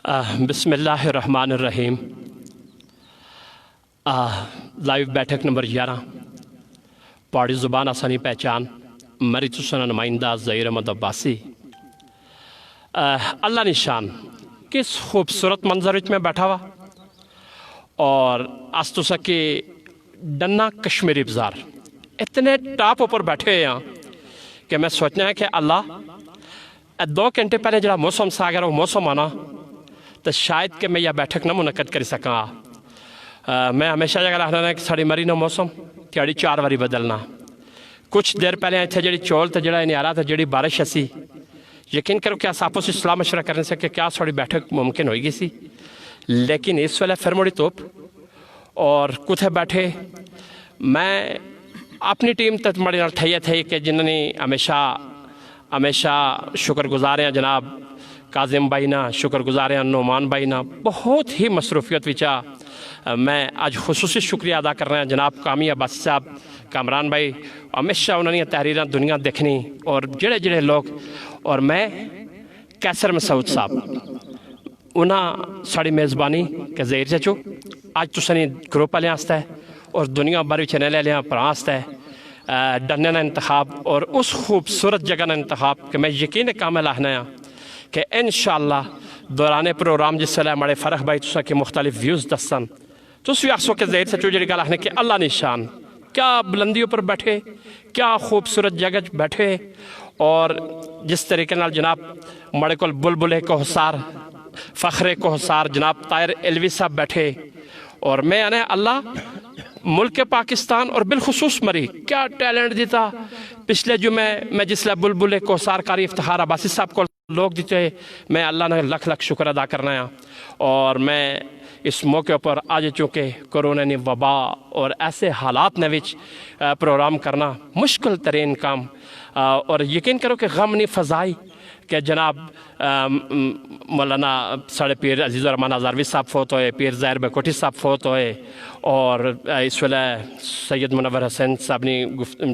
بسم اللہ الرحمن الرحیم۔ لائیو بیٹھک نمبر 11 پہاڑی زبان آسانی پہچان مری تسنا نمائندہ ظہیر احمد عباسی۔ اللہ نشان کس خوبصورت منظر میں بیٹھا ہوا اور آستو سکے ڈنا کشمیری بزار اتنے ٹاپ اوپر بیٹھے ہیں کہ میں سوچنا ہے کہ اللہ 2 گھنٹے پہلے جڑا موسم سا اگر وہ موسم آنا تو شاید کہ میں یہ بیٹھک نہ منعقد کر سکاں۔ میں ہمیشہ جگہ رہنا ہے کہ ساڑی مری نہ موسم تیاری 4 واری بدلنا۔ کچھ دیر پہلے آئے تھے جڑی چول تھا جڑا نہیں آ رہا تھا جڑی بارش اسی یقین کرو کہ آپوں سے سلام مشورہ کرنے سے کہ کیا ساڑی بیٹھک ممکن ہوئی گی سی، لیکن اس ویلے پھر موڑی توپ اور کتھے بیٹھے میں اپنی ٹیم تک مڑی نال ٹھائیے تھے کہ جنہوں نے ہمیشہ شکر گزار ہیں جناب کاظم بھائی نا، شکر گزار ہیں نعمان بھائی نا، بہت ہی مصروفیت وچا میں آج خصوصی شکریہ ادا کر رہے ہیں جناب کامی عباسی صاحب، کامران بھائی، ہمیشہ انہوں نے تحریراں دنیا دیکھنی اور جڑے لوگ اور میں کیسر مسعود صاحب انہاں ساڑی میزبانی کہ ظہیر چچو آج تو سنی گروپ والے آستا ہے اور دنیا بھر چینل لیا پر آستا ہے ڈننے نا انتخاب اور اس خوبصورت جگہ نا انتخاب کہ میں یقین کامل آہنا کہ انشاءاللہ دوران پروگرام جس سے ہمارے فرح بھائی تو کے مختلف ویوز دستن تو اس ویاسو کے ظہیر سے چوجری گا لہنے کہ اللہ نشان کیا بلندیوں پر بیٹھے، کیا خوبصورت جگہ بیٹھے اور جس طریقے نال جناب مڑے کل بلبلے کو حسار فخرے کو حسار جناب طاہر علوی صاحب بیٹھے اور میں آنے اللہ ملک پاکستان اور بالخصوص مری کیا ٹیلنٹ دیتا پچھلے جو میں جس لئے بلبلے کو حسار کاری افتخار عباسی صاحب کو لوگ دیتے میں اللہ نے لکھ شکر ادا کرنا ہے اور میں اس موقع پر آج چونکہ کورونا نے وبا اور ایسے حالات نے وچ پروگرام کرنا مشکل ترین کام اور یقین کرو کہ غم نہیں فضائی کہ جناب مولانا ساڑھے پیر عزیز الرحمن ہزاروی صاحب فوت ہوئے، پیر ظاہر بکوٹی صاحب فوت ہوئے اور اس ویلے سید منور حسین صاحب نے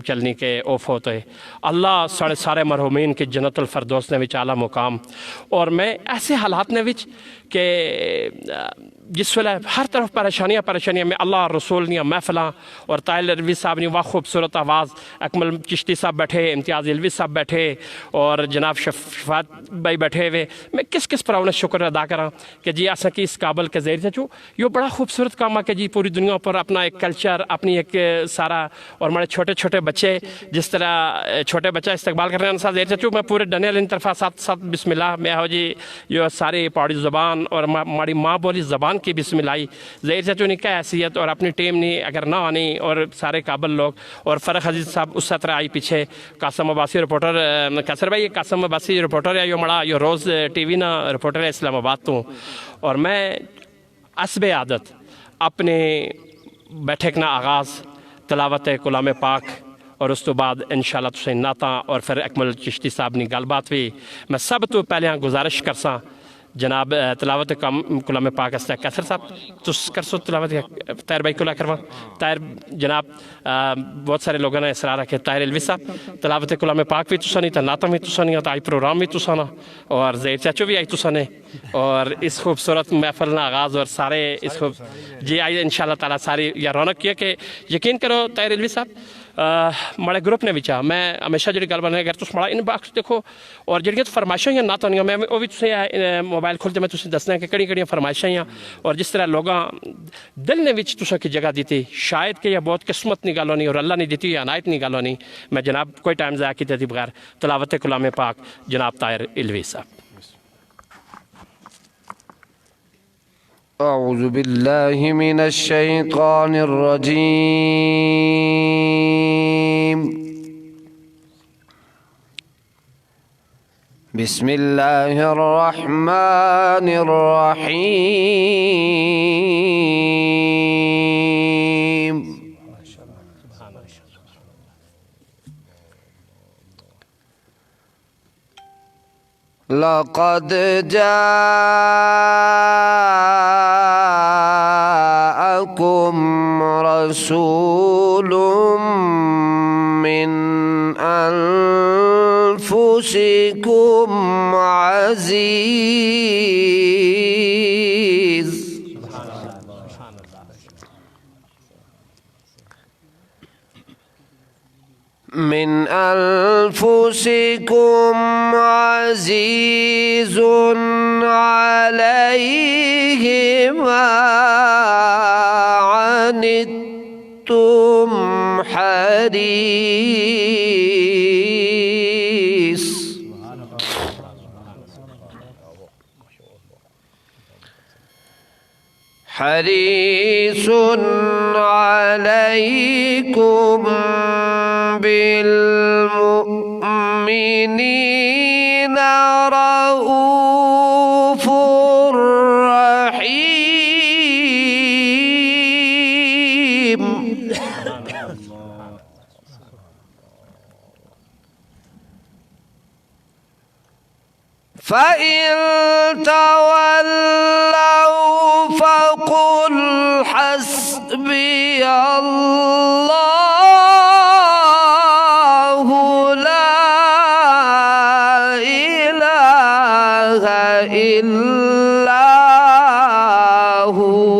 چلنی کے او فوت ہوئے۔ اللہ سارے مرحومین کے جنت الفردوس نے وچ اعلیٰ مقام اور میں ایسے حالات نے وچ کہ جس ویلے ہر طرف پریشانیاں میں اللہ رسول نے محفلاں اور طاہر علوی صاحب نے وہ خوبصورت آواز، اکمل چشتی صاحب بیٹھے، امتیاز علوی صاحب بیٹھے اور جناب شفاعت بھائی بیٹھے ہوئے، میں کس پر انہیں شکر ادا کراں کہ جی ایسا کہ اس قابل کے ظہیر چچو یہ بڑا خوبصورت کام ہے کہ جی پوری دنیا پر اپنا ایک کلچر اپنی ایک سارا اور ہمارے چھوٹے بچے جس طرح چھوٹے بچہ استقبال کر رہے ہیں انسان ظہیر چچو میں پورے ڈنے لین طرفہ ساتھ بسم اللہ میں ہو جی یہ سارے پہاڑی زبان اور ہماری ماں بولی زبان کی بسم اللہ ظہیر چچو نے کیا حیثیت اور اپنی ٹیم نے اگر نہ آنی اور سارے قابل لوگ اور فرح عزیز صاحب اس طرح آئی پیچھے قاسم عباسی رپورٹر کیسر بھائی قاسم عباسی رپورٹر ہے یہ مڑا یہ روز ٹی وی نا رپورٹر ہے اسلام آباد تو اور میں حسب عادت اپنے بیٹھک نا آغاز تلاوت کلام پاک اور اس تو بعد انشاءاللہ تسیں نعتاں اور پھر اکمل چشتی صاحب نے گل بات بھی میں سب تو پہلے گزارش کرساں جناب تلاوت کلام پاک استا کیسر صاحب تس کرسو تلاوت طاہر بھائی کلا کروا طاہر جناب بہت سارے لوگوں نے اصرار رکھے طاہر علوی صاحب تلاوت کلام پاک بھی تسانی تا نعتاں بھی تسانی تا آئی پروگرام بھی تسانا اور ظہیر چچو بھی آئی تسانے اور اس خوبصورت محفل نا آغاز اور سارے اس جی آئی انشاءاللہ تعالیٰ ساری یہ رونق کیا کہ یقین کرو طاہر علوی صاحب مڑے گروپ نے بچا میں ہمیشہ جڑی گل بنے اگر تس مڑا ان باکس دیکھو اور جڑیاں فرمائشاں ہیں نعتاں نہیں میں وہ بھی تسیں موبائل کھولتے میں تسیں دسنا ہے کہ کڑی فرمائشاں ہیں اور جس طرح لوگاں دل نے وچ تساں کی جگہ دیتی شاید کہ یہ بہت قسمت نہیں گل ہونی اور اللہ نے دیتی عنایت نہیں گل ہونی میں جناب کوئی ٹائم ضائع کیتے تھی بغیر تلاوت کلام پاک جناب طاہر علوی صاحب۔ أعوذ بالله من الشيطان الرجيم بسم الله الرحمن الرحيم لقد جاءكم رسول من أنفسكم عزيز من أنفسكم عزيز عليه ما عنتم حريص حريص عليكم بالمؤمنين رؤوف رحيم فإن تولوا فقل حسبي الله لا إله إلا هو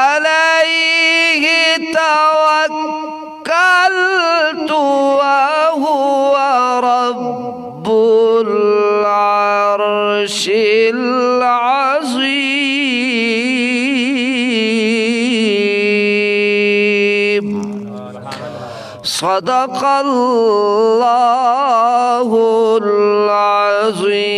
عليه توكلت وهو رب العرش العظيم صدق الله العظيم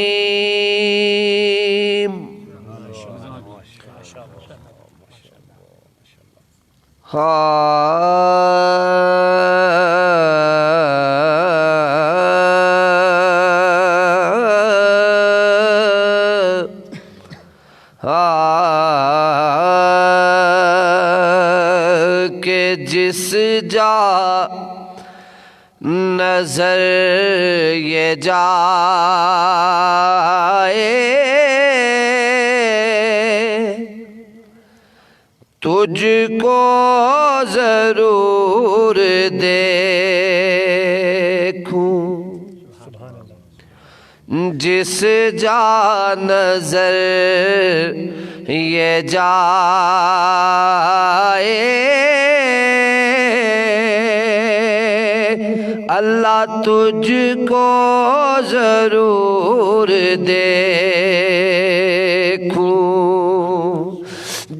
کہ جس جا نظر یہ جائے تجھ کو ضرور دیکھوں جس جا نظر یہ جائے اللہ تجھ کو ضرور دیکھوں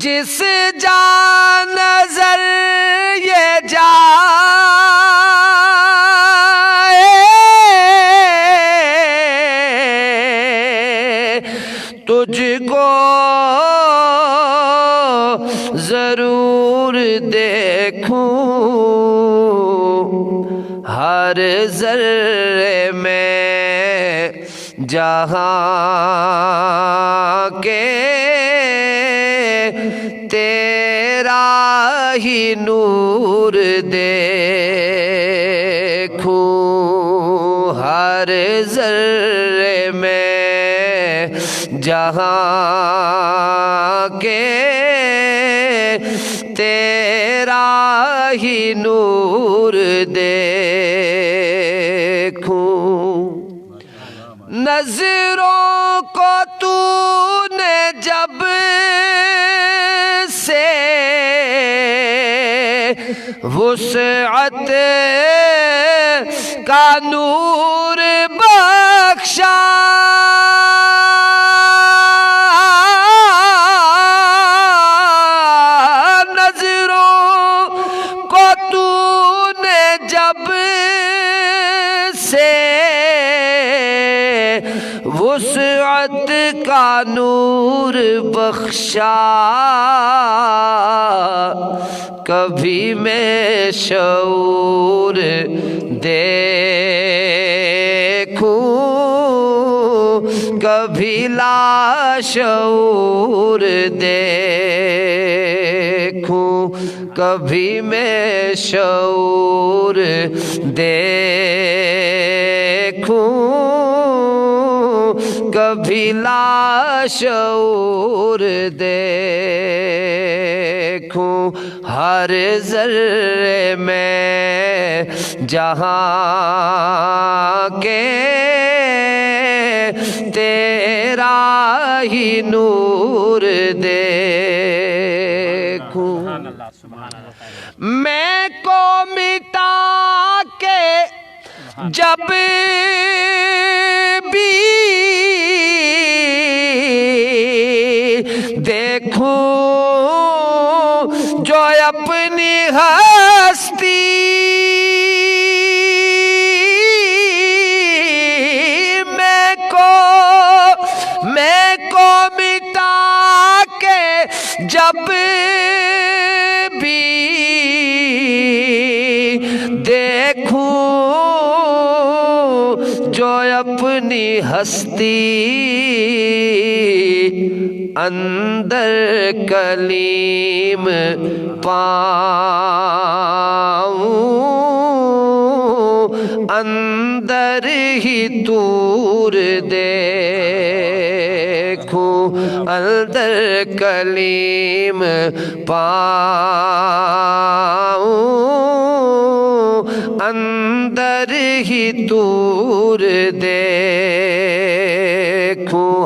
جس جا نظر یہ جائے تجھ کو ضرور دیکھوں ہر ذرے میں جہاں کے تیرا ہی نور دیکھوں ہر ذرے میں جہاں کے تیرا ہی نور دیکھوں نظروں کو تو نے جب سے وسعت کا نور بخشا نظروں کو تو نے جب سے وسعت کا نور بخشا کبھی میں شعور دیکھوں کبھی لا شعور دیکھوں کبھی میں شعور دیکھوں کبھی لا شعور دیکھوں ہر ذرے میں جہاں کے تیرا تیرا ہی نور دیکھوں میں کو مٹا کے جب بھی دیکھوں جو اپنی ہستی میں کو مٹا کے جب بھی دیکھوں جو اپنی ہستی اندر کلیم پاؤں اندر ہی طور دیکھوں اندر کلیم پاؤں اندر ہی طور دیکھوں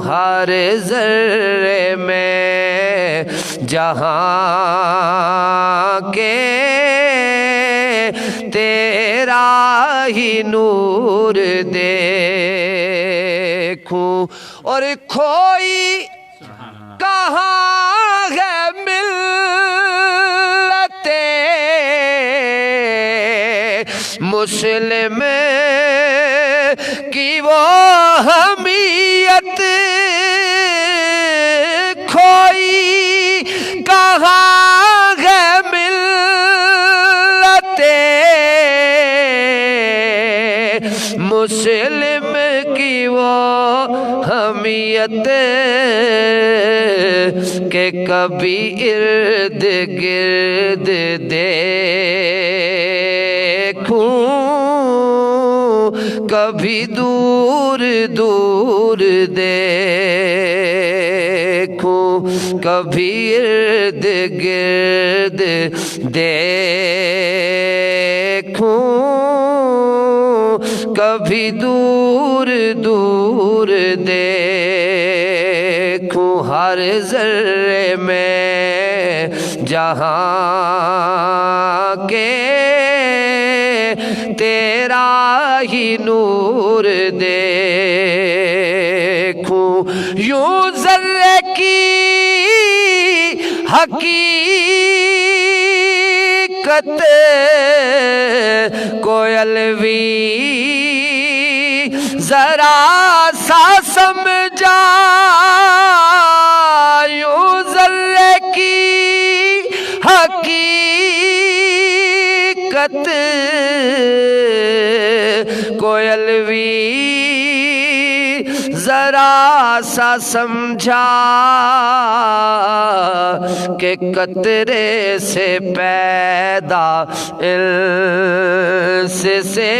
ہر ذرے میں جہاں کے تیرا ہی نور دیکھوں اور کوئی کہاں ہے ملت مسلم کی وہ حمیت کوئی کہاں ہے ملت مسلم کی وہ حمیت کہ کبھی ارد گرد دیکھوں کبھی دور دور دیکھوں کبھی ارد گرد دیکھوں کبھی دور دور دیکھوں ہر ذرے میں جہاں کے تیرا ہی نور دیکھوں یوں ذرے کی حقیقت کو علوی ذرا سا سمجھا یوں ذرے کی حقیقت کو علوی ذرا سا سمجھا کہ قطرے سے پیدا الس سے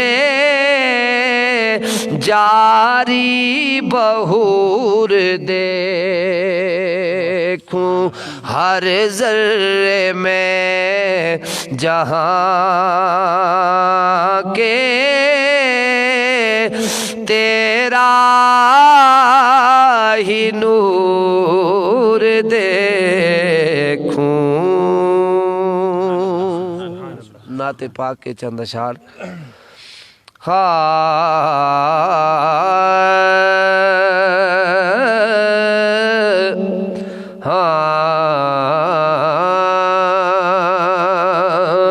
جاری بہور دیکھوں ہر ذرے میں جہاں کے تیرا ہی نور دیکھوں نعت پاک کے چند اشعار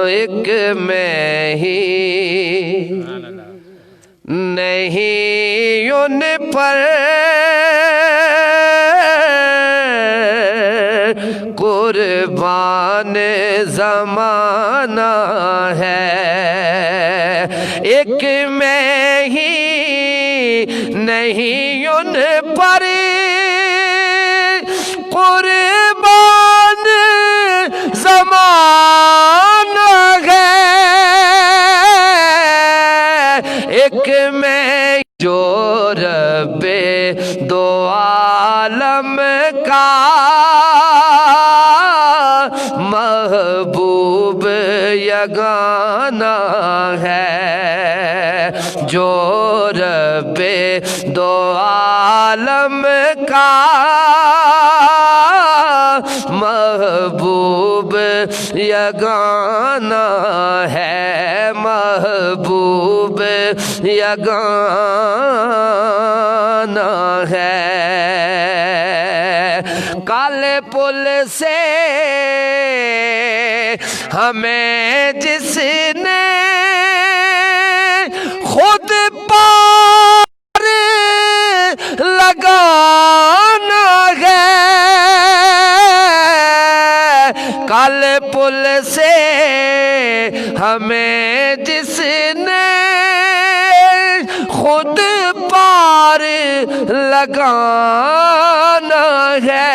ایک میں ہی نہیں ان پر قربان زمانہ ہے ایک میں ہی نہیں ان پر قربان زمانہ ہے ایک میں جو رب دو عالم کا محبوب یگانہ ہے جو رب دو عالم کا محبوب یگانہ ہے، محبوب یگانہ ہے۔ کالے پل سے ہمیں جس نے خود پار لگانا ہے، کالے پل سے ہمیں جس نے خود پار لگانا ہے،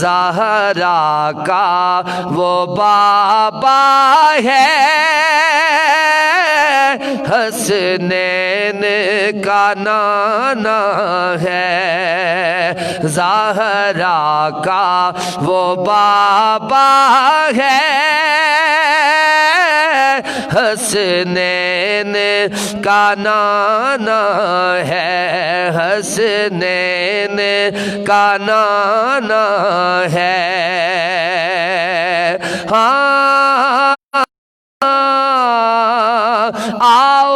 زہرا کا وہ بابا ہے، حسنین کا نانا ہے، زہرا کا وہ بابا ہے، حسنین کا نانا ہے، حسنین کا نانا ہے۔ ہاں آؤ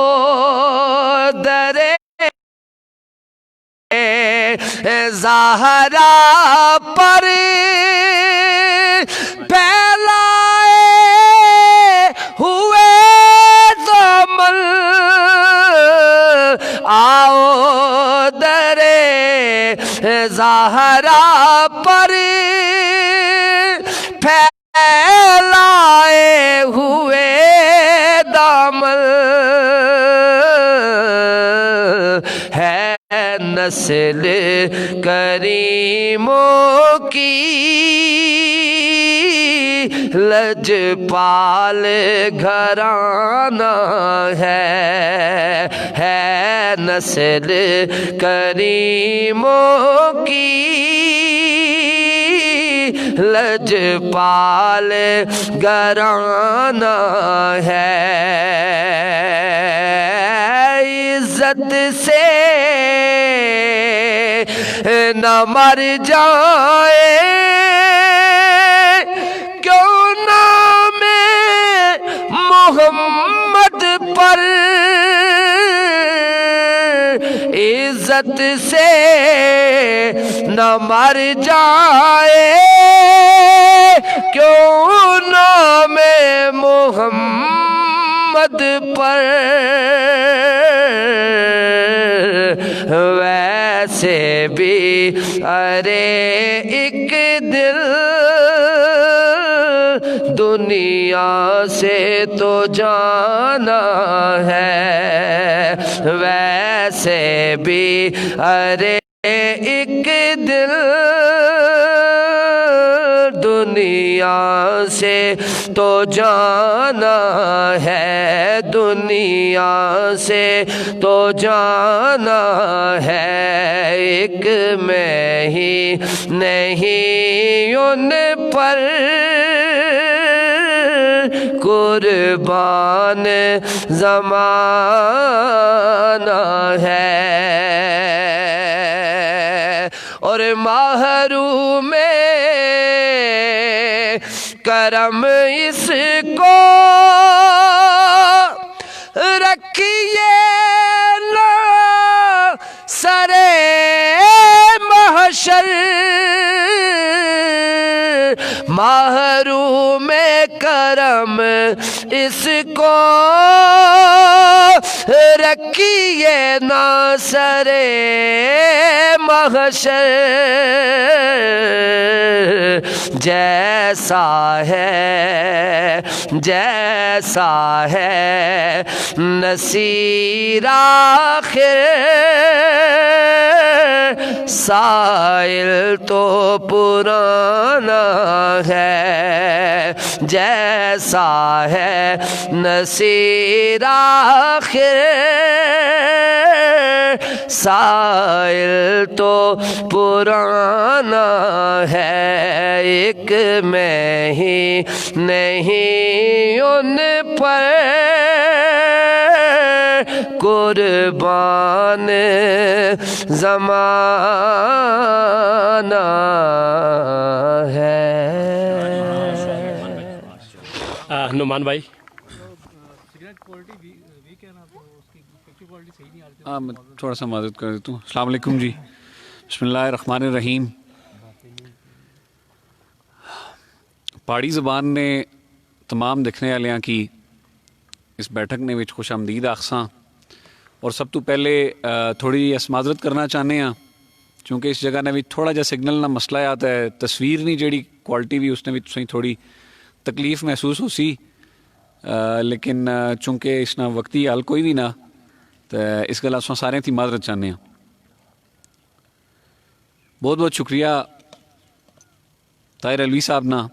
درے زہرا پر پھیلائے ہوئے دامن، آؤ درے زہرا پر پھیلائے ہوئے دامن، ہے نسل کریموں کی لجپال گھرانہ ہے نسل کریموں کی لجپال گھرانہ ہے، عزت سے نہ مر جائے کیوں نام محمد پر، عزت سے نہ مر جائے کیوں نام محمد پر، ویسے بھی ارے ایک دل دنیا سے تو جانا ہے، ویسے بھی ارے ایک دل دنیا سے تو جانا ہے، دنیا سے تو جانا ہے، ایک میں ہی نہیں ان پر قربان زمانہ ہے، اور محروم کرم اس کو رکھیے نا سرے محشر، محروم کرم اس کو رکھیے نا سرے محشر، جیسا ہے نصیر آخر سائل تو پرانا ہے، جیسا ہے نصیر آخر سائل تو پرانا ہے، ایک میں ہی نہیں ان پر قربان زمانہ ہے. نعمان بھائی. میں تھوڑا سا معذرت کر دیتا ہوں. السلام علیکم جی. بسم اللہ الرحمن الرحیم. پہاڑی زبان نے تمام دیکھنے والیاں کی اس بیٹھک نے وچ خوش آمدید آخساں. اور سب تو پہلے تھوڑی اس معذرت کرنا چاہنے ہاں چونکہ اس جگہ نے بھی تھوڑا جا سگنل نہ مسئلہ آتا ہے, تصویر نہیں جیڑی کوالٹی بھی اس نے بھی تسیں تھوڑی تکلیف محسوس ہو سی, لیکن چونکہ اس نہ وقتی حال کوئی بھی نہ تو اس گل اساں سارے تھی معذرت چاہنے ہاں. بہت بہت شکریہ طاہر علوی صاحب نا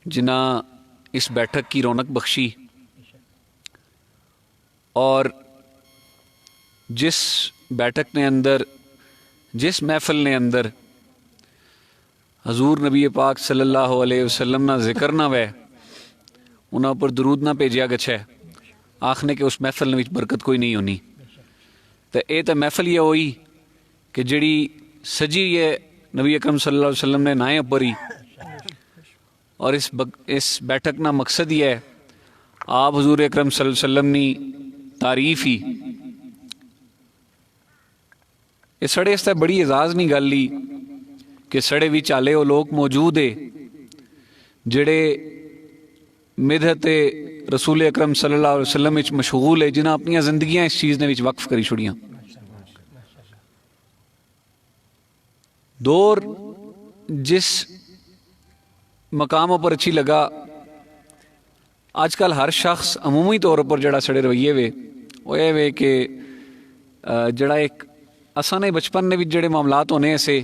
جنہ اس بیٹھک کی رونق بخشی اور جس بیٹھک نے اندر جس محفل نے اندر حضور نبی پاک صلی اللہ علیہ وسلم نہ ذکر نہ وے انہاں پر درود نہ بھیجیا گچھے آخنے کہ اس محفل نے برکت کوئی نہیں ہونی. تو اے تو محفل یہ ہوئی کہ جڑی سجی یہ نبی اکرم صلی اللہ علیہ وسلم نے نائیں پری, اور اس بیٹھک نا مقصد یہ ہے آپ حضور اکرم صلی اللہ علیہ وسلم نی تعریف ہی. یہ سڑے اس بڑی اعزاز نہیں گل لی کہ سڑے بھی چالے وہ لوگ موجود ہے جڑے مدحت رسول اکرم صلی اللہ علیہ وسلم وچ مشغول ہے, جنہاں اپنی زندگیاں اس چیز نے وچ وقف کری چھڑیاں. دور جس مقام پر اچھی لگا آج کل ہر شخص عمومی طور پر جڑا سڑے رویے وے وہ یہ وے کہ جڑا ایک اساں نے بچپن نے بھی جڑے معاملات ہونے ایسے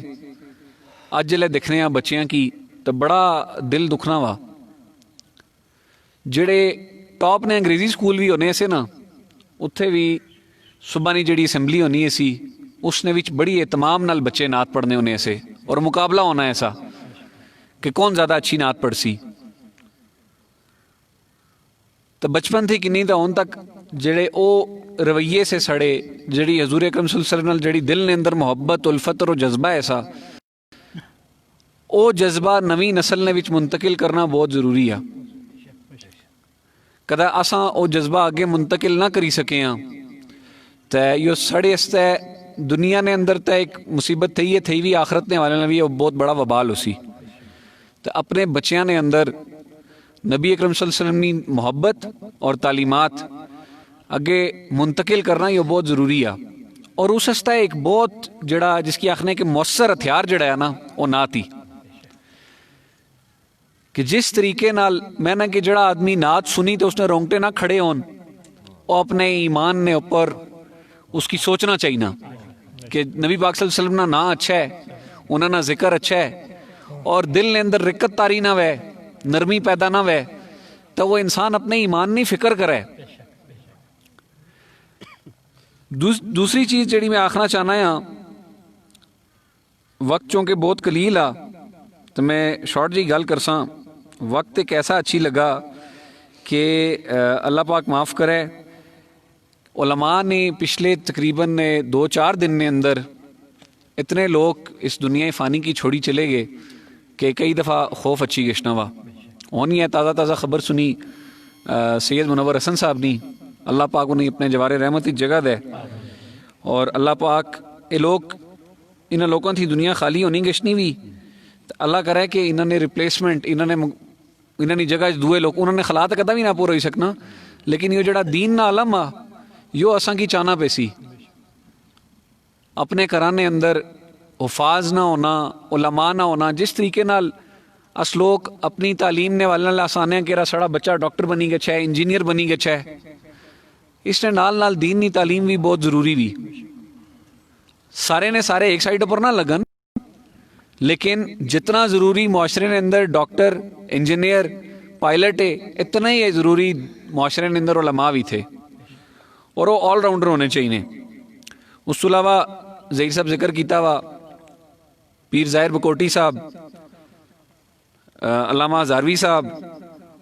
اج جلے دیکھنے ہیں بچیاں کی تو بڑا دل دکھنا وا. جڑے ٹاپ نے انگریزی سکول بھی ہونے ایسے نا اتھے بھی صبح نی جڑی اسمبلی ہونی ایسی اس نے وچ بڑی اہتمام نال بچے نعت پڑھنے ہونے ایسے اور مقابلہ ہونا ایسا کہ کون زیادہ اچھی نعت پڑھ سی. تو بچپن تھی کنی تو ہون تک جڑے او رویے سے سڑے جڑی حضور اکرم صلی اللہ علیہ وسلم جڑی دل نے اندر محبت الفت اور جذبہ ایسا او جذبہ نویں نسل نے وچ منتقل کرنا بہت ضروری ہے. کدا اساں او جذبہ آگے منتقل نہ کری سکے ہاں تو یہ سڑے اس تے دنیا نے اندر تے ایک مصیبت تھی ہے تھی بھی آخرت نے والے نے بھی بہت بڑا وبال ہو سی. تو اپنے بچیاں نے اندر نبی اکرم صلی اللہ علیہ وسلم کی محبت اور تعلیمات اگے منتقل کرنا یہ بہت ضروری ہے. اور اس ہستا ایک بہت جڑا جس کی آخنے کہ مؤثر ہتھیار جڑا ہے نا وہ نعت ہی کہ جس طریقے نال میں نے کہ جڑا آدمی نعت سنی تو اس نے رونگٹے نہ کھڑے ہون وہ اپنے ایمان نے اوپر اس کی سوچنا چاہیے نا کہ نبی پاک صلی اللہ علیہ وسلم نا اچھا ہے انہوں نے ذکر اچھا ہے اور دل نے اندر رکت تاری نہ وے نرمی پیدا نہ وے تو وہ انسان اپنے ایمان نہیں فکر کرے. دوسری چیز جڑی میں آخنا چاہنا ہاں وقت چونکہ بہت قلیل آ تو میں شارٹ جی گل کرساں. وقت ایک ایسا اچھی لگا کہ اللہ پاک معاف کرے علماء نے پچھلے تقریباً 2-4 دن نے اندر اتنے لوگ اس دنیا فانی کی چھوڑی چلے گئے کہ کئی دفعہ خوف اچھی گشنا وا. ہونی ہے تازہ تازہ خبر سنی سید منور حسن صاحب نے اللہ پاک انہیں اپنے جوار رحمت کی جگہ دے اور اللہ پاک یہ لوگ انہاں لوگوں تھی دنیا خالی ہونی گشنی بھی اللہ کرے کہ انہوں نے ریپلیسمنٹ انہوں نے جگہ دوئے لوگ انہوں نے خلا تو کدا بھی نہ پورا ہی سکنا لیکن یہ جڑا دین نہ علم آ یہ اساں کی چانا پیسی اپنے کرانے اندر حفاظ نہ ہونا علماء نہ ہونا جس طریقے نال اس لوگ اپنی تعلیم نے والے نال آسانے کہ را سڑا بچہ ڈاکٹر بنی گچھا ہے انجینئر بنی گچھا ہے اس نے نال دین نی تعلیم بھی بہت ضروری بھی. سارے نے سارے ایک سائڈ پر نہ لگن لیکن جتنا ضروری معاشرے نے اندر ڈاکٹر انجینئر پائلٹ ہے اتنا ہی ضروری معاشرے نے اندر علماء بھی تھے اور وہ آل راؤنڈر ہونے چاہیے. اس کے علاوہ ظہیر صاحب ذکر کیتا وا پیر ظاہر بکوٹی صاحب علامہ ہزاروی صاحب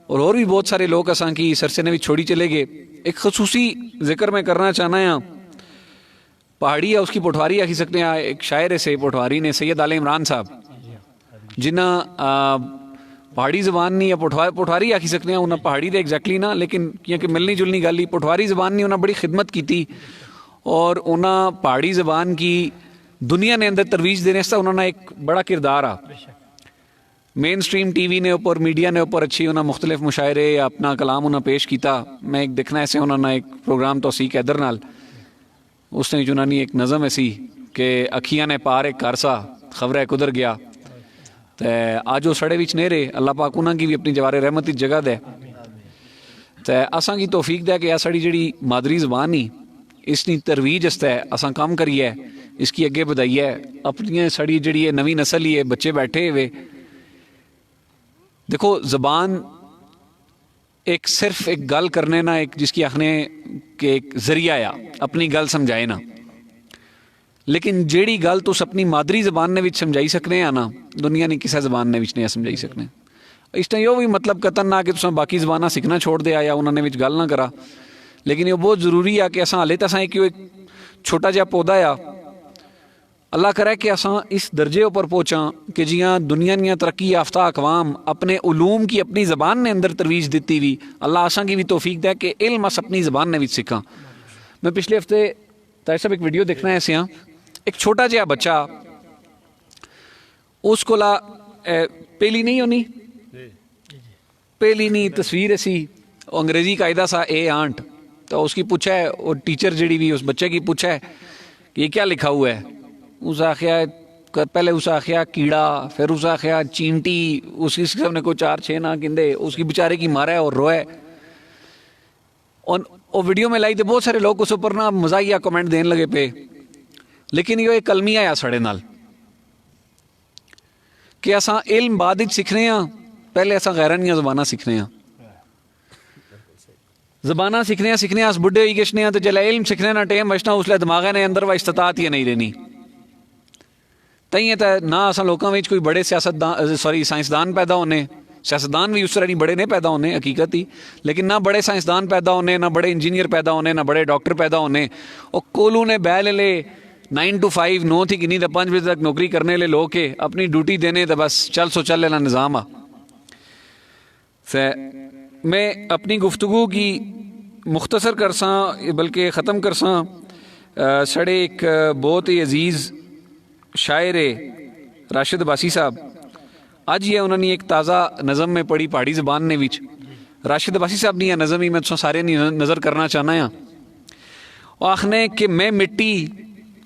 اور بھی بہت سارے لوگ اساں کی سرسے نے بھی چھوڑی چلے گئے ایک خصوصی ذکر میں کرنا چاہنا ہے پہاڑی یا اس کی پٹواری آخی سکتے ہیں ایک شاعر سے پٹواری نے سید آل عمران صاحب جنہ پہاڑی زبان نہیں یا پٹواری آخی سکتے ہیں انہیں پہاڑی دے ایگزیکٹلی نہ لیکن کیونکہ ملنی جلنی گل ہی پٹواری زبان نہیں انہیں بڑی خدمت کی تھی اور انہیں پہاڑی زبان کی دنیا نے اندر ترویج دینے سے انہوں نے ایک بڑا کردار آ مین سٹریم ٹی وی نے اوپر میڈیا نے اوپر اچھی انہیں مختلف مشاعرے یا اپنا کلام انہیں پیش کیتا میں ایک دیکھنا ایسے انہوں نے ایک پروگرام توثیق حیدر نال اس نے جنانی ایک نظم ایسی کہ اکھیاں نے پار ایک کارسا خبریں کدھر گیا تو آج وہ سڑے وچ نہیں رہے اللہ پاک انہوں کی بھی اپنی جوار رحمت کی جگہ دے تو اساں کی توفیق دے کہ ساڑی جڑی مادری زبان ہی اس کی ترویج است ہے اساں کام کریے اس کی اگے بدائیے اپنی ساڑی جڑی نوی نسل ہی ہے بچے بیٹھے ہوئے دیکھو زبان ایک صرف ایک گل کرنے نہ ایک جس کی آخنے کہ ایک ذریعہ آیا اپنی گل سمجھائے نا لیکن جیڑی گل تو اپنی مادری زبان نے وچ سمجھائی سکنے ہیں نا دنیا نے کسی زبان نے وچ نہیں سمجھائی سکنے اس نے یہ بھی مطلب قطن نہ کہ تساں باقی زبانہ سیکھنا چھوڑ دیا یا انہوں نے وچ گل نہ کرا لیکن یہ بہت ضروری ہے کہ اساں ہلے تساں ایک چھوٹا جہا پودا آ اللہ کرے کہ اساں اس درجے اوپر پہنچاں کہ جیاں دنیا نیاں ترقی یافتہ اقوام اپنے علوم کی اپنی زبان نے اندر ترویج دیتی ہوئی اللہ اساں کی بھی توفیق دے کہ علم اس اپنی زبان نے بھی سیکھاں میں پچھلے ہفتے طاہر صاحب ایک ویڈیو دیکھنا ہے ایسے ہاں ایک چھوٹا جہا بچہ اس کو پہلی نہیں ہونی پہلی نہیں تصویر ایسی انگریزی قاعدہ سا اے آنٹ تو اس کی پوچھا ہے اور ٹیچر جڑی بھی اس بچے کی پوچھا ہے کہ یہ کیا لکھا ہوا ہے اس آخیا پہلے اس آخیا کیڑا پھر اس آخیا چینٹی اس کی سب نے کوئی 4-6 نہ کندے اس کی بیچارے کی مارا ہے اور روئے اور ویڈیو میں لائی تو بہت سارے لوگ اس اوپر نہ مزاحیہ کمنٹ دین لگے پہ لیکن یہ ایک کلمی آیا سڑے نال کہ اساں علم بعد سیکھنے ہاں پہلے اساں غیرانیاں زبانہ سیکھنے ہاں زبانہ سیکھنے اس بڈھے ہوئی گشنے ہاں تو جلے علم سیکھنے نہ ٹیم بچنا اس لئے دماغے نے اندر و استطاعت یہ نہیں رہنی تائیں تا نہ اساں لوکاں وچ کوئی بڑے سائنسدان پیدا ہونے سیاستدان بھی اس طرح نہیں بڑے نہیں پیدا ہونے حقیقت ہی لیکن نہ بڑے سائنسدان پیدا ہونے نہ بڑے انجینئر پیدا ہونے نہ بڑے ڈاکٹر پیدا ہونے اور کولو نے بہ لے 9 to 5 9 تھی کنی 5 بجے تک نوکری کرنے لے لو کے اپنی ڈیوٹی دینے تو بس چل لینا نظام میں اپنی گفتگو کی مختصر کرساں بلکہ ختم کرساں سڑے ایک بہت ہی عزیز شاعر راشد عباسی صاحب اج یہ انہوں نے ایک تازہ نظم میں پڑھی پہاڑی زبان نے وچ راشد عباسی صاحب نے یہ نظم ہی میں تو سارے نظر کرنا چاہنا ہاں وہ آخنے کہ میں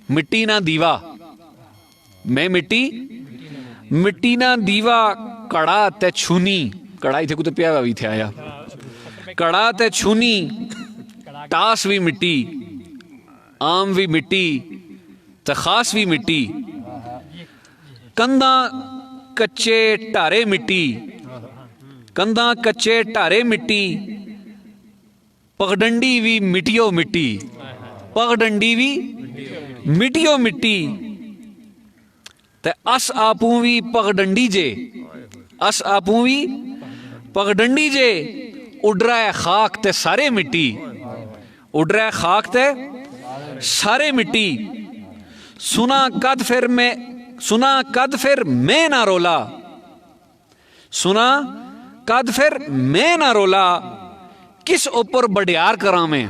مٹی نہ دیوا میں مٹی نہ دیوا کڑا تے چھونی کڑا ہی تھے کتے پیا بھی تھے آیا کڑا تے چھونی ٹاس بھی مٹی آم بھی مٹی تے خاص بھی مٹی کنداں کچے ٹارے مٹی پگڈنڈی بھی مٹیو مٹی پگڈنڈی بھی مٹیو مٹی تے اس آپوں بھی پگڈنڈی جے اڈ رہا ہے خاک تے سارے مٹی سنا قد پھر میں نہ رولا کس اوپر بڑیار کراں میں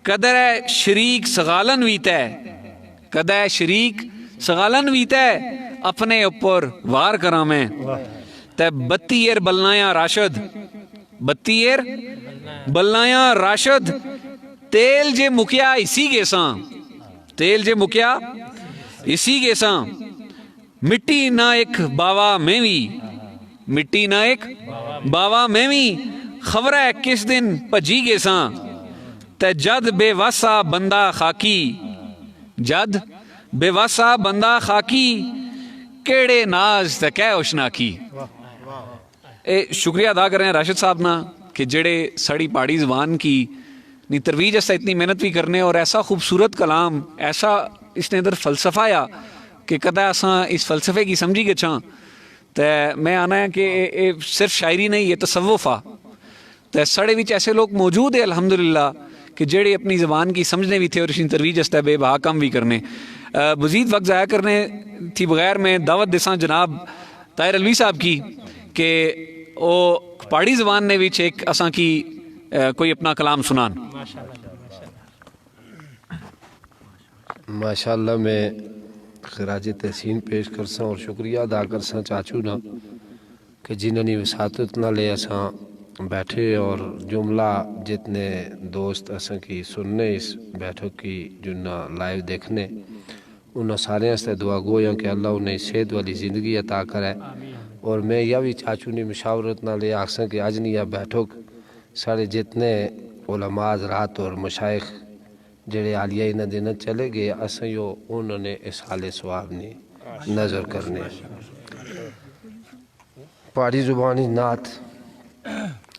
قدر شریک سغالن ویتے اپنے اوپر وار کراں میں تے بتی ایر بلنایا راشد تیل جے مکیا اسی گیساں مٹی نہ ایک باوا میں بھی خبریں کس دن پجی گیساں تے جد بے واسا بندہ خاکی کیڑے ناز تے کہہ اشنا کی شکریہ ادا کر رہے ہیں راشد صاحب نا کہ جڑے سڑی پہاڑی زبان کی نی ترویج ایسا اتنی محنت بھی کرنے اور ایسا خوبصورت کلام ایسا اس نے ادھر فلسفہ یا کہ کدا اساں اس فلسفے کی سمجھی گچھاں تو میں آنا ہے کہ صرف شاعری نہیں، یہ تصوف آ تو سڑے وچ ایسے لوگ موجود ہیں الحمدللہ کہ جڑے اپنی زبان کی سمجھنے بھی تھے اور اسی ترویج استا بے بہا کام بھی کرنے. مزید وقت ضائع کرنے تھی بغیر میں دعوت دیساں جناب طاہر علوی صاحب کی کہ وہ پہاڑی زبان نے وچ ایک اساں کی کوئی اپنا کلام سنان. ماشاءاللہ میں خراج تحسین پیش کرساں اور شکریہ ادا کرساں چاچو نا کہ جنہوں نے وساطت نہ لے اساں بیٹھے اور جملہ جتنے دوست اساں کی سننے اس بیٹھک کی جنہ لائیو دیکھنے انہوں سارے سے دعا گویاں کہ اللہ انہیں صحت والی زندگی عطا کرے. اور میں یہ بھی چاچو نے مشاورت نہ لے آکساں کہ آج نہیں یہ بیٹھک سارے جتنے علماء حضرات اور مشائخ جڑے عالیہ نہ دینا چلے گئے اساں یو انہوں نے اس حال ثواب نے نظر کرنے. پہاڑی زبانی نعت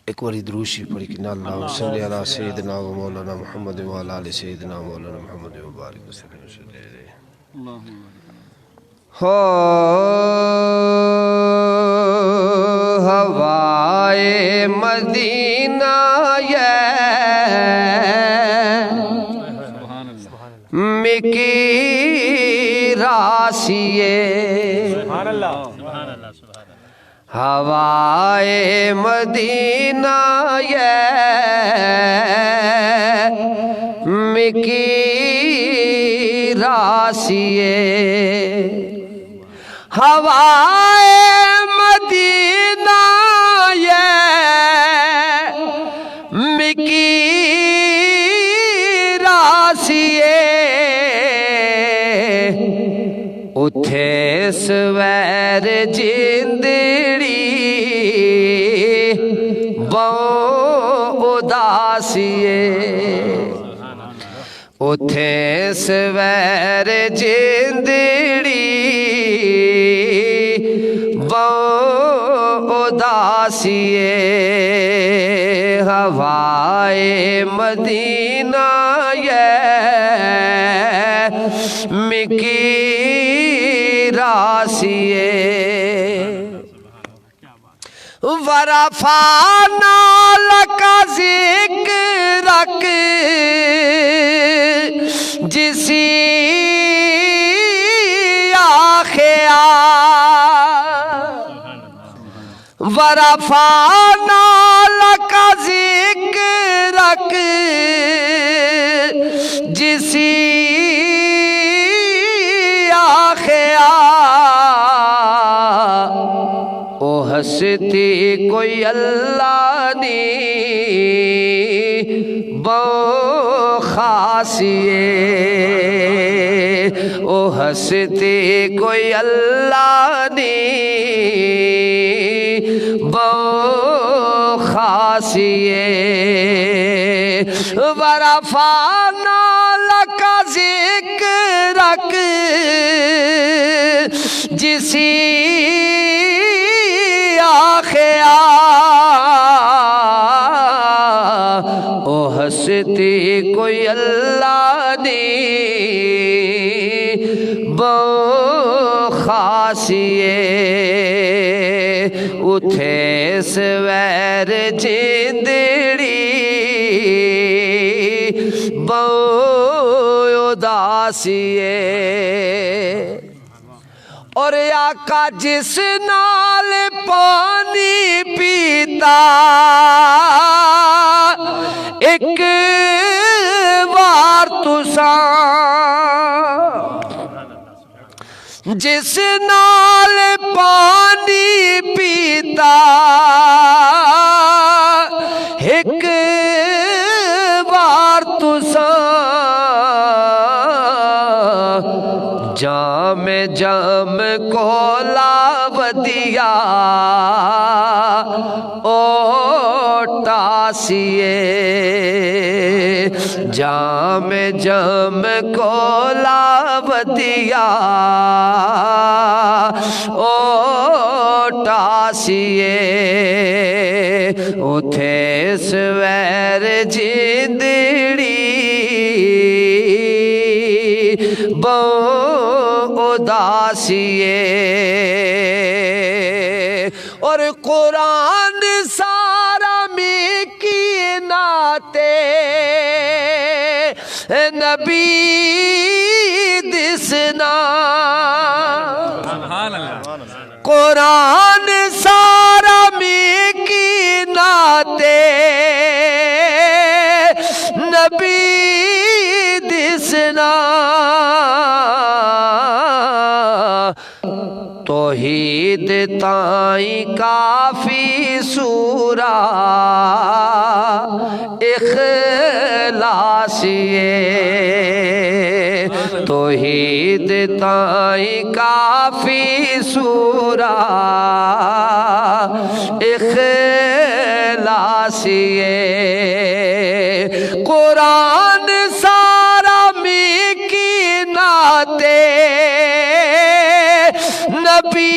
ایک واری دروشی پڑھی کہ اللہ صلی علی سیدنا و مولانا محمد و علی سیدنا مولانا محمد و بارک وسلم. ہوائے مدینہ مکی راسیے ہوائے مدینہ مکی راسیے ہوائے مدینہ مکی راسیے اتھے سویر جندڑی بہو اداسیے اتھے سویر جندڑی بہو اداسیے ہوائے مدینہ مکی راسیے ورفعنا لک ذکرک جسی آخیا ورفعنا لک ذکرک جسی آخیا او ہستی کوئی اللہ نی بہو خاصیے او ہستی کوئی اللہ نی بہو خاصیے ورفعنا لک ذکرک جسی آخیا او ہستی کوئی اللہ دی بہو خاصیے اتھے سویر جندڑی بہو اداسیے اور آقا جس نال پانی پیتا ایک بار تساں جس نال پانی پیتا ایک بار تساں جام جام کولا ودیا او ٹاسیے جام جام کولا ودیا او ٹاسیے اتھے سویر جندڑی بہو اداسیے اور قرآن سارا می کی ناتے نبی دسنا قرآن سارا می کی ناتے نبی دسنا توحید تائیں کافی سورہ اخلاص یہ توحید تائیں کافی سورہ اخلاص یہ قرآن سارا می کی ناتے نبی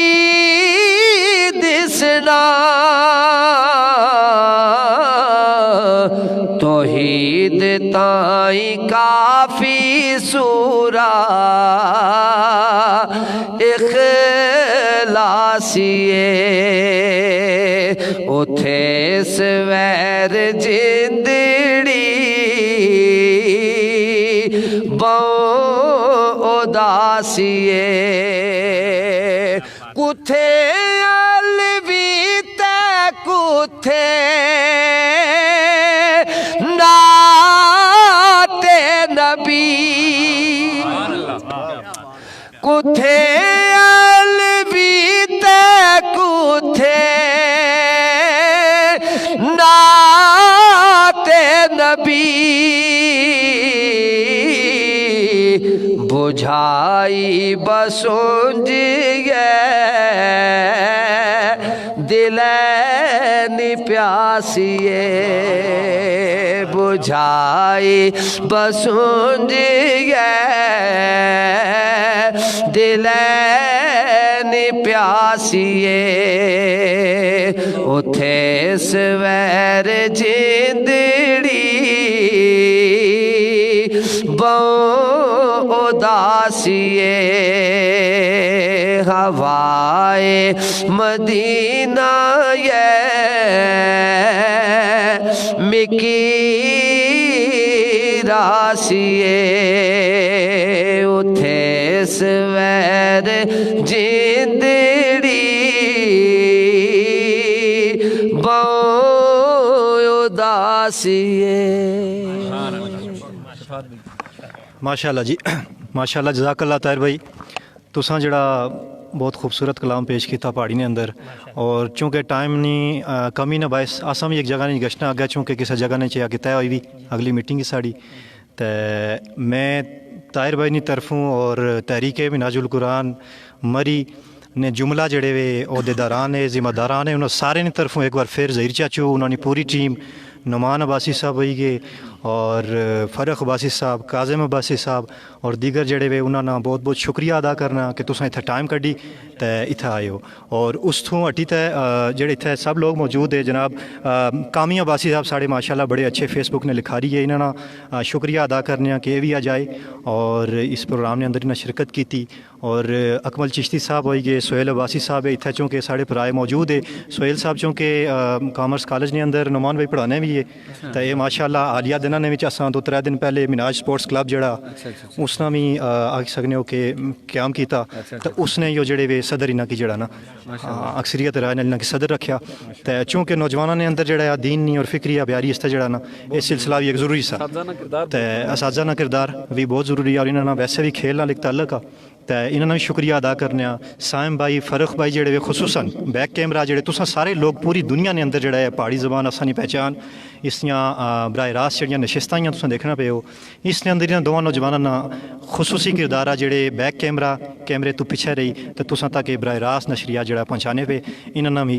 دسنا توحید تائیں کافی سورہ اخلاص یہ اتھے سویر جندڑی بہو اداسیے کتھے علوی تے کتھے نعت نبی کتھے علوی تے کتھے نعت نبی بجھائی بسنج دلین پیاسیے بجھائی بسنج دلین پیاسیے اتھے سویر جندڑی بہو اداسیے ہوائے مدینہ مکی راسیے اتھے سویر جندڑی بہو اداسیے. ماشاءاللہ جی ماشاءاللہ جزاک اللہ طاہر بھائی تساں جڑا بہت خوبصورت کلام پیش کیتا پہاڑی نے اندر اور چونکہ ٹائم نہیں کمی نہ باعث آساں بھی ایک جگہ نہیں گشنا اگا چونکہ کسی جگہ نے چاہیا کہ طے ہوئی بھی اگلی میٹنگ کی ساڑی تے میں طاہر بھائی نی طرفوں اور تحریک منہاج القرآن مری نے جملہ جڑے وے عہدیداران ہے ذمہ داران ہے انہوں سارے نے طرفوں ایک بار پھر ظہیر چاچو انہوں نے پوری ٹیم نعمان عباسی صاحب ہوئی گئے اور فرق عباسی صاحب کاظم عباسی صاحب اور دیگر جڑے وے انہوں نے بہت بہت شکریہ ادا کرنا کہ تساں اتھے ٹائم کڈی تے اتھے آئے ہو اور اس تھوں اٹی تے جڑے اتھے سب لوگ موجود ہے جناب کامی عباسی صاحب ساڑے ماشاءاللہ بڑے اچھے فیس بک نے لکھا رہی ہے انہوں نے شکریہ ادا کرنے کہ بھی آ جائے اور اس پروگرام نے اندر انہیں شرکت کی تھی اور اکمل چشتی صاحب ہوئی گئے سہیل عباسی صاحب ہے اتھے چونکہ ساڑے پرائے موجود ہے سہیل صاحب چونکہ کامرس کالج نے اندر نعمان بھائی پڑھانے بھی ہے تو یہ ماشاءاللہ حالیہ دنوں نے بھی اساں 2-3 دن پہلے منہاج سپورٹس کلب جڑا اس نے بھی آکھ سکنے ہو کہ قیام کیتا تو اس نے یہ جڑے وے صدر انہاں کی جڑا نا اکثریت رائے انہاں کی صدر رکھیا تو چونکہ نوجوانوں نے اندر جڑا دین نہیں اور فکری بیاری اس جڑا نا اس سلسلہ بھی ایک ضروری سا تو اساتذہ نہ کردار بھی بہت ضروری ہے اور انہوں نے ویسے بھی کھیل نال ایک تعلق ہے تو انہوں نے بھی شکریہ ادا کرنے سائم بھائی فرق بھائی جڑے خصوصاً بیک کیمرہ جڑے تساں سارے لوگ پوری دنیا نے اندر جڑا ہے پہاڑی زبان آسانی پہچان اس نے براہ راست جڑیاں نشستاں تساں دیکھنا پے ہو اس نے اندر انہاں دونوں نوجواناں خصوصی کردار آ جڑے بیک کیمرے تو پیچھے رہی تو تساں تک براہ راست نشریات جڑا پہنچانے پہ انہاں بھی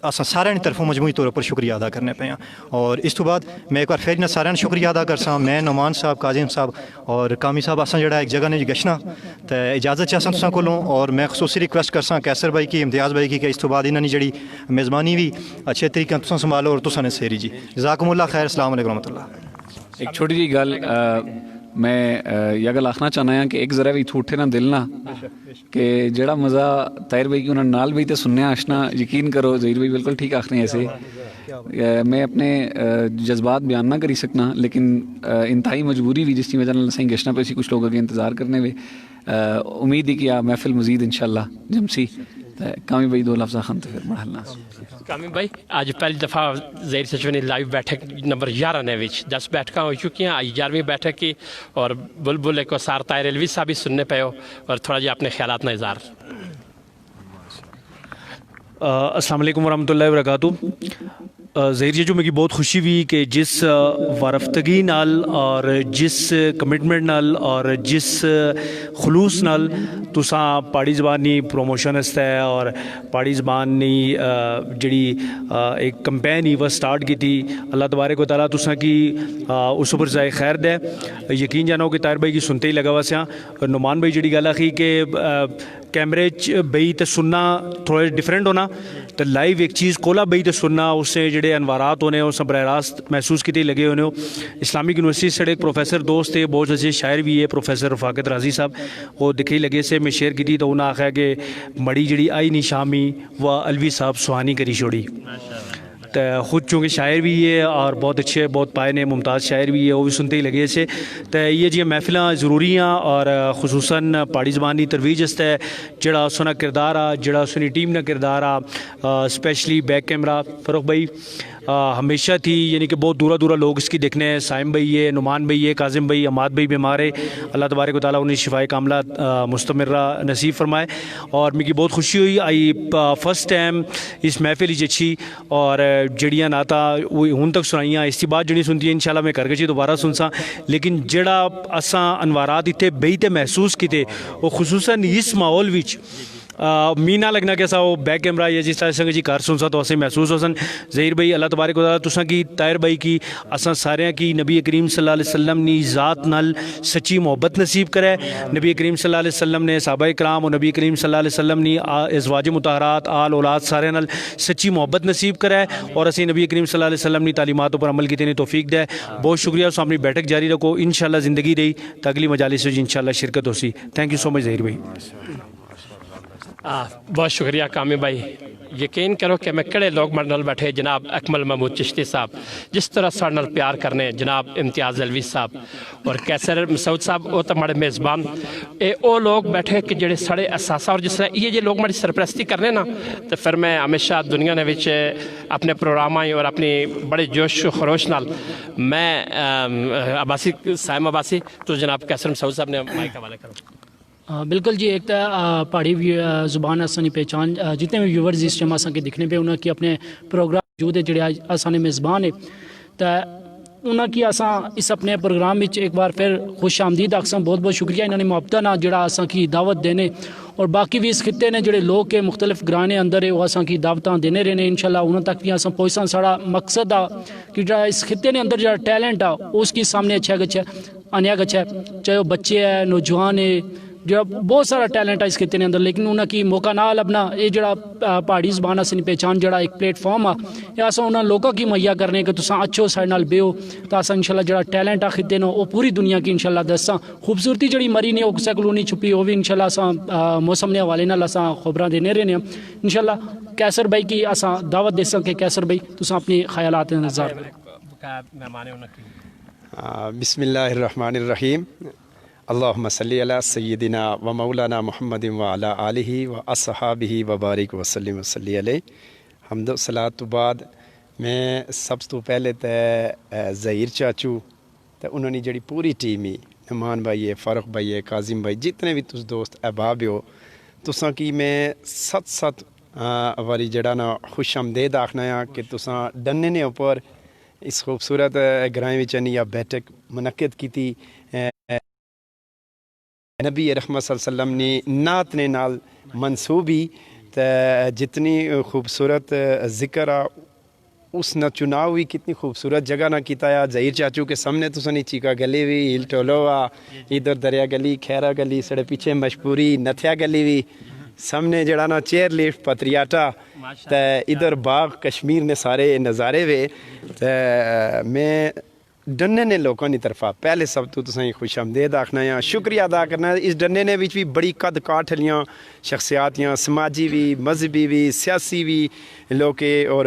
اساں سارے طرفوں مجموعی طور پر شکریہ ادا کرنے پے ہیں اور اس تو بعد میں ایک بار پھر انہاں سارے شکریہ ادا کرساں میں نعمان صاحب کاظم صاحب اور کامی صاحب اساں جڑا ایک جگہ نے گشنا تو اجازت چاہساں تساں کولوں اور میں خصوصی ریکویسٹ کرساں کیسر بھائی کی امتیاز بھائی کی کہ اس تو بعد انہاں نے جڑی میزبانی بھی اچھے طریقے تساں سنبھالو اور تساں نے سیری جی جزاکم اللہ خیر السلام علیکم ورحمۃ اللہ. ایک چھوٹی جی گل میں یہ گل آخنا چاہنا ہاں کہ ایک ذرا بھی ٹھوٹے نہ دل نہ کہ جڑا مزہ طاہر بھائی کی انہوں نال بھی تے سننے آشنا یقین کرو ظہیر بھائی بالکل ٹھیک آخنے ایسے میں اپنے جذبات بیان نہ کری سکنا لیکن انتہائی مجبوری بھی جس کی وجہ سے گشنا پہ سی کچھ لوگ اگے انتظار کرنے ہوئے امید ہی کیا محفل مزید انشاءاللہ جمسی کامی بھائی دو لفظ خان تو پھر مرحلہ کامی بھائی آج پہلی دفعہ ظہیر سچونی لائیو بیٹھک نمبر 11 نے 10 بیٹھکاں ہو چکی ہیں آج 11ویں بیٹھک کی اور بلبل ایک سار طاہر علوی صاحب بھی سننے پہ ہو اور تھوڑا جی اپنے خیالات میں اظہار. السلام علیکم ورحمۃ اللہ وبرکاتہ. ظہیر جی جو میری بہت خوشی ہوئی کہ جس وارفتگی نال اور جس کمٹمنٹ نال اور جس خلوص نال تساں پہاڑی زبانی پروموشن ہے اور پہاڑی زبانی جڑی ایک کمپین ہی وہ سٹارٹ کی تھی اللہ تبارک و تعالیٰ تساں کی اس پر ذائقہ خیر دے. یقین جانو کہ طاہر بھائی کی سنتے ہی لگا ہوا سیاں. نعمان بھائی جڑی گل آخی کہ کیمرے بئی تے سننا تھوڑا ڈفرینٹ ہونا تو لائیو ایک چیز کولا بئی تے سننا اس سے جڑے انوارات ہونے اس براہ راست محسوس کیتے لگے ہونے. اسلامک یونیورسٹی سے ایک پروفیسر دوست ہے بہت اچھے شاعر بھی ہے پروفیسر رفاقت رازی صاحب وہ دکھے لگے سے میں شیئر کی تھی تو انہوں نے آخیا کہ مڑی جڑی آئی نہیں شامی وہ الوی صاحب سہانی کری چھوڑی. تو خود چونکہ شاعر بھی ہے اور بہت اچھے بہت پائے نے ممتاز شاعر بھی ہے وہ بھی سنتے ہی لگے سے. تو یہ جی محفلاں ضروری ہیں اور خصوصاً پہاڑی زبانی ترویج است ہے جڑا سنا کردار آ جڑا سنی ٹیم کا کردار آ اسپیشلی بیک کیمرہ فروخ بھائی ہمیشہ تھی یعنی کہ بہت دورہ دورہ لوگ اس کی دیکھنے ہیں. سائم بھائی ہے نعمان بھائی ہے کاظم بھائی اماد بھائی بیمار ہے اللہ تبارک و تعالیٰ انہیں شفائے کاملہ مستمرہ نصیب فرمائے. اور میری بہت خوشی ہوئی آئی فرسٹ ٹائم اس محفل ہی اچھی اور جڑیاں ناتا وہ ہن تک سنائیاں اس کی بعد جڑی سنتی ہیں انشاءاللہ میں کر کے دوبارہ سنساں لیکن جڑا اساں انوارات اتنے بئی تے محسوس کیتے وہ خصوصاً اس ماحول وچ می نہ لگنا کہ وہ بیک کیمرہ یا جس طرح سے جی گھر سن سا تو اسے محسوس ہو سن. ظہیر بھائی اللہ تبارک و تعالیٰ تساں کی طاہر بھائی کی اساں سارے کی نبی کریم صلی اللہ علیہ وسلم نی ذات نال سچی محبت نصیب کرے. نبی کریم صلی اللہ علیہ وسلم نے صحابہ کرام اور نبی کریم صلی اللہ علیہ وسلم نی ازواج مطہرات آل اولاد سارے نال سچی محبت نصیب کرے اور اسی نبی کریم صلی اللہ علیہ وسلم نی تعلیمات پر عمل کیتے نے توفیق دے. بہت شکریہ. سامنے بیٹھک جاری رکھو انشاءاللہ زندگی رہی تو اگلی مجالس میں انشاءاللہ شرکت ہو سی. تھینک یو سو مچ ظہیر بھائی. بہت شکریہ کامی بھائی. یقین کرو کہ میں کڑے لوگ مرنل بیٹھے جناب اکمل محمود چشتی صاحب جس طرح سارے نال پیار کرنے جناب امتیاز علوی صاحب اور کیسر مسعود صاحب وہ تو ہمارے میزبان او لوگ بیٹھے کہ جڑے سڑے احساسہ اور جس طرح یہ جو لوگ ہماری سرپرستی کرنے نا تو پھر میں ہمیشہ دنیا نے وچ اپنے پروگرام آئی اور اپنی بڑے جوش و خروش نال میں عباسی سائم عباسی تو جناب کیسر مسعود صاحب نے مائک حوالے کروں. بالکل جی ایک تو پہاڑی زبان آسانی پہچان جتنے بھی ویورز اس ٹائم آسان کے دکھنے پہ انہوں کی اپنے پروگرام موجود ہے جڑے آسان میزبان ہے تو انہوں کی آسان اس اپنے پروگرام میں ایک بار پھر خوش آمدید آکسان. بہت بہت شکریہ انہوں نے محبتہ نہ جڑا آسان کی دعوت دینے اور باقی بھی اس خطے نے جڑے لوگ کے مختلف گرانے اندر ہے وہ آسان کی دعوتاں دینے رہنے انشاءاللہ انہوں تک بھی آسان پہنچاں. ساڑا مقصد آ کہ جڑا اس خطے نے اندر جڑا ٹیلنٹ آ اس کی سامنے اچھا گچھا آنیا گچھا چاہے وہ بچے ہیں نوجوان ہے جو بہت سارا ٹیلنٹ ہے اس خطے نے اندر لیکن انہوں کی موقع نہ لبنا یہ جڑا پہاڑی زبان اپنی پہچان جڑا ایک پلیٹ فارم آ یہ اصل انہوں لوگوں کی مہیا کرنے کہ تساں اچھو سارے نال بیو تو اصل انشاءاللہ جڑا ٹیلنٹ آ خطے نو وہ پوری دنیا کی انشاءاللہ دساں. خوبصورتی جڑی مری نے وہ کسے کولو نہیں چھپی وہ بھی انشاءاللہ اساں موسم نے حوالے نال اساں خبراں دینے رہنے انشاءاللہ. کیسر بھائی کی اساں دعوت دے سکیں کہ کیسر بھائی تساں اپنی خیالات نظر بسم اللہ الرحمن الرحیم. اللہم صلی علی سیدنا و مولانا محمد و علی آلہ و اصحابہ و بارک وسلم وصلی علیہ. حمد و صلاۃ تو بعد میں سب تو پہلے تے ظہیر چاچو تے انہوں نے جڑی پوری ٹیم ہی نعمان بھائی ہے فاروق بھائی ہے کاظم بھائی جتنے بھی تس دوست احباب ہو تساں کی میں ست واری جڑا نا خوش آمدید آخنا ہے کہ تساں ڈنے نے اوپر اس خوبصورت گرائیں وچنی یا بیٹھک منعقد کی تھی نبی رحمت صلی اللہ علیہ وسلم نے نعت نے نال منصوبی جتنی خوبصورت ذکر آ اس نہ چناؤ ہوئی کتنی خوبصورت جگہ نہ کیتا یا ظہیر چاچو کے سامنے تو سنی چیکا گلی بھی ہل ٹولو آ ادھر دریا گلی کھیرا گلی سڑے پیچھے مشپوری نتھیا گلی بھی سامنے جڑا نا چیئر لفٹ پتریاٹا تے ادھر باغ کشمیر نے سارے نظارے وے. میں ਡੰਨੇ ਨੇ ਲੋਕਾਂ ਦੀ ਤਰਫਾ ਪਹਿਲੇ ਸਭ ਤੋਂ ਤੁਸੀਂ ਖੁਸ਼ ਆਮਦੇਦ ਆਖਣਾ ਆ, ਸ਼ੁਕਰੀਆ ਅਦਾ ਕਰਨਾ। ਇਸ ਡੰਨੇ ਨੇ ਵਿੱਚ ਵੀ ਬੜੀ ਕਦ ਕਾਠ ਵਾਲੀਆਂ ਸ਼ਖਸੀਅਤਾਂ, ਸਮਾਜੀ ਵੀ, ਮਜ਼ਹਬੀ ਵੀ, ਸਿਆਸੀ ਵੀ ਲੋਕ ਔਰ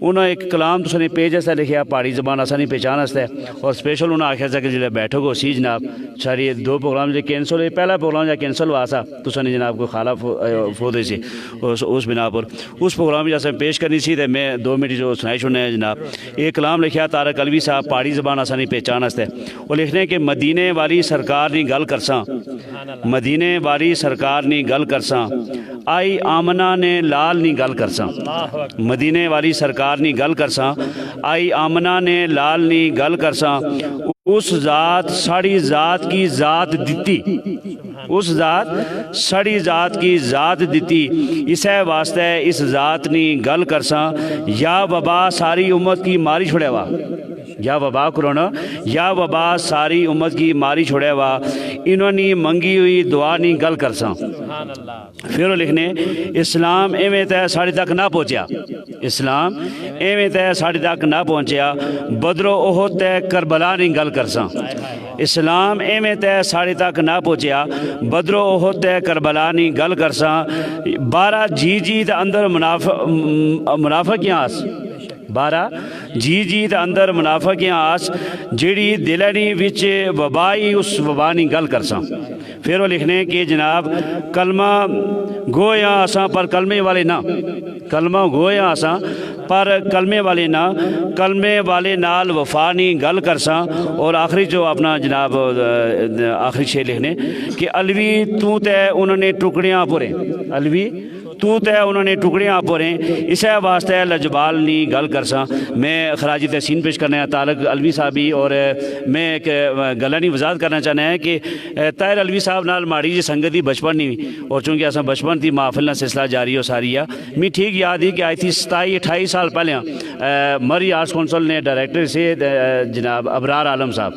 انہیں ایک کلام تو نے پیج ایسا لکھا پہاڑی زبان آسانی پہچان واسطے اور اسپیشل انہیں آخیا تھا کہ جب بیٹھک ہو سی جناب ساری 2 پروگرام جو کینسل ہوئے پہلا پروگرام جو کینسل ہوا سا تو نے جناب کو خالہ فوت ہوئی سی اس بنا پر اس پروگرام جیسے پیش کرنی سی تو میں 2 منٹ جو سنائی چھوڑنے ہیں جناب. ایک کلام لکھا طارق الوی صاحب پہاڑی زبان آسانی پہچان واسطے وہ لکھنے کہ مدینے والی سرکار نی گل کرساں مدینے والی سرکار نی گل کرساں آئی آمنہ نے لال نی گل کرساں مدینے والی سرکار نی گل کرساں آئی آمنہ نے لال نی گل کرساں اس ذات ساڑی ذات کی ذات دیتی اس ذات ساڑی ذات کی ذات دیتی اسے واسطے اس ذات نی گل کرساں یا وبا ساری امت کی ماری چھڑے وا یا وبا کرونا یا وبا ساری امت کی ماری چھوڑے وا انہوں نے منگی ہوئی دعا نہیں گل کرساں. پھر وہ لکھنے اسلام ایویں تے ساڑی تک نہ پہنچیا اسلام ایویں تے ساڑی تک نہ پہنچیا بدر و احد تے کربلا نہیں گل کرساں اسلام ایویں تے ساڑی تک نہ پہنچیا بدر و احد تے کربلا نہیں گل کرساں 12 جی تے اندر منافق آس 12 جی تے اندر منافق آس جیڑی دلانی وچ وبائی اس وبا نہیں گل کرساں. پھر وہ لکھنے کہ جناب کلمہ گویا آساں پر کلمے والے نہ کلمہ گویا آساں پر کلمے والے نہ کلمے والے نال وفا نہیں گل کرساں. اور آخری جو اپنا جناب آخری شعر لکھنے کہ الوی تو تے انہوں نے ٹکڑیاں پورے الوی تو تے انہوں نے ٹکڑیاں پوریں اسے واسطے لجبال نہیں گل کرساں. میں خراج تحسین پیش کرنا ہے طارق الوی صاحبی اور میں ایک گلا نہیں وضاحت کرنا چاہنا ہے کہ طاہر الوی صاحب نال ماڑی جی سنگت دی بچپن نہیں اور چونکہ اساں بچپن تھی محفل سلسلہ جاری ہو ساری میں ٹھیک یاد ہی کہ آئی تھی 27-28 سال پہلے مری آرٹس کونسل نے ڈائریکٹر سے جناب ابرار عالم صاحب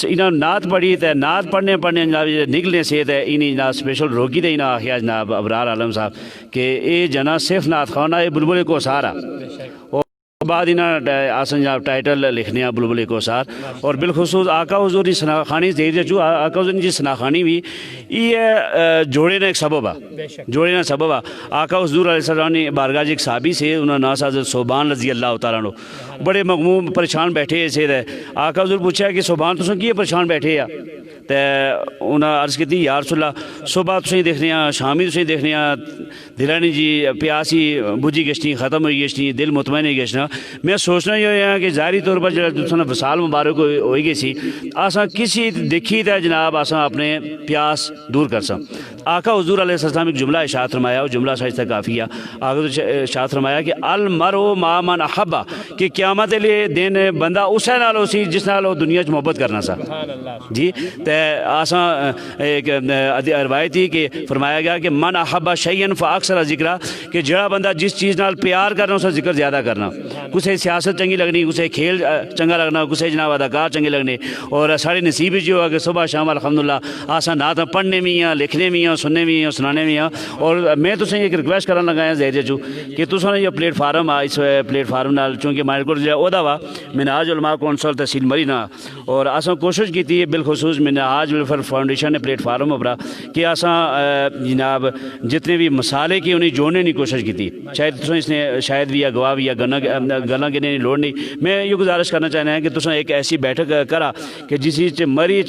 انہوں نعت پڑھی تے نعت پڑھنے جناب نکلنے سے تے انہیں جناب اسپیشل روکی تے انہیں آخیا جناب ابرار عالم صاحب کہ اے جنا صرف نعت خوانا اے بلبل کو سارا اور بعد انہیں آسن جناب ٹائٹل لکھنے ہیں بلبل کو سار اور بالخصوص آقا حضور کی سناخانی دے جو آقا حضور کی سناخانی بھی یہ جوڑے نے ایک سبب ہے جوڑے نے سبب ہے. آقا حضور علیہ السلام نے بارگاہ جی ایک صحابی سے انہوں نے ناس حضرت صوبان رضی اللہ تعالیٰ عنہ بڑے مغموم پریشان بیٹھے سے آقا حضور پوچھا کہ صوبان تو کیے پریشان بیٹھے یا تے انہیں عرض کی یا رسول اللہ صبح تھی دیکھنے شامی تھی دیکھنے دلانی جی پیاسی بجھی گشتی ختم ہوئی گشتی دل مطمئن ہوئی گشنا میں سوچنا یہ ہے کہ ظاہری طور پر جب وصال مبارک ہوئی گئی سی آساں کسی دیکھی تے جناب آساں اپنے پیاس دور کر سا. آقا حضور علیہ السلام ایک جملہ اشارت فرمایا وہ جملہ شائستہ کافی ہے. آقا اشارت فرمایا کہ المرء مع من احبہ کہ قیامت لیے دین بندہ اسے نال ہو سی جس نال وہ دنیا چ محبت کرنا سا جی. تے آساں ایک روایت تھی کہ فرمایا گیا کہ من احب شیئا فاکثر ذکرہ کہ جڑا بندہ جس چیز نال پیار کرنا اس کا ذکر زیادہ کرنا. کسے سیاست چنگی لگنی کسے کھیل چنگا لگنا کسے جناب اداکار چنگے لگنے اور سارے نصیب جو ہوا کہ صبح شام الحمدللہ آساں نعت پڑھنے میں ہیں لکھنے میں ہیں سننے میں ہیں سنانے میں ہیں. اور میں تو ایک ریکویسٹ کرنا لگا زہر جو کہ تساں یہ پلیٹ فارم اس پلیٹ فارم نال چونکہ مائر کو جو عہدہ وا منہاج علماء کونسل تحصیل مری نا اور اساں کوشش کی بالخصوص منہاج ویلفیئر فاؤنڈیشن نے پلیٹ فارم ابھرا کہ اساں جناب جتنے بھی مسالے کی انہیں جوڑنے کی کوشش کی تھی شاید تساں اس نے شاید بھی یا گواہ بھی یا گلا گنے لوڑ نہیں. میں یہ گزارش کرنا چاہنا ہے کہ تساں ایک ایسی بیٹھک کرا کہ جس مری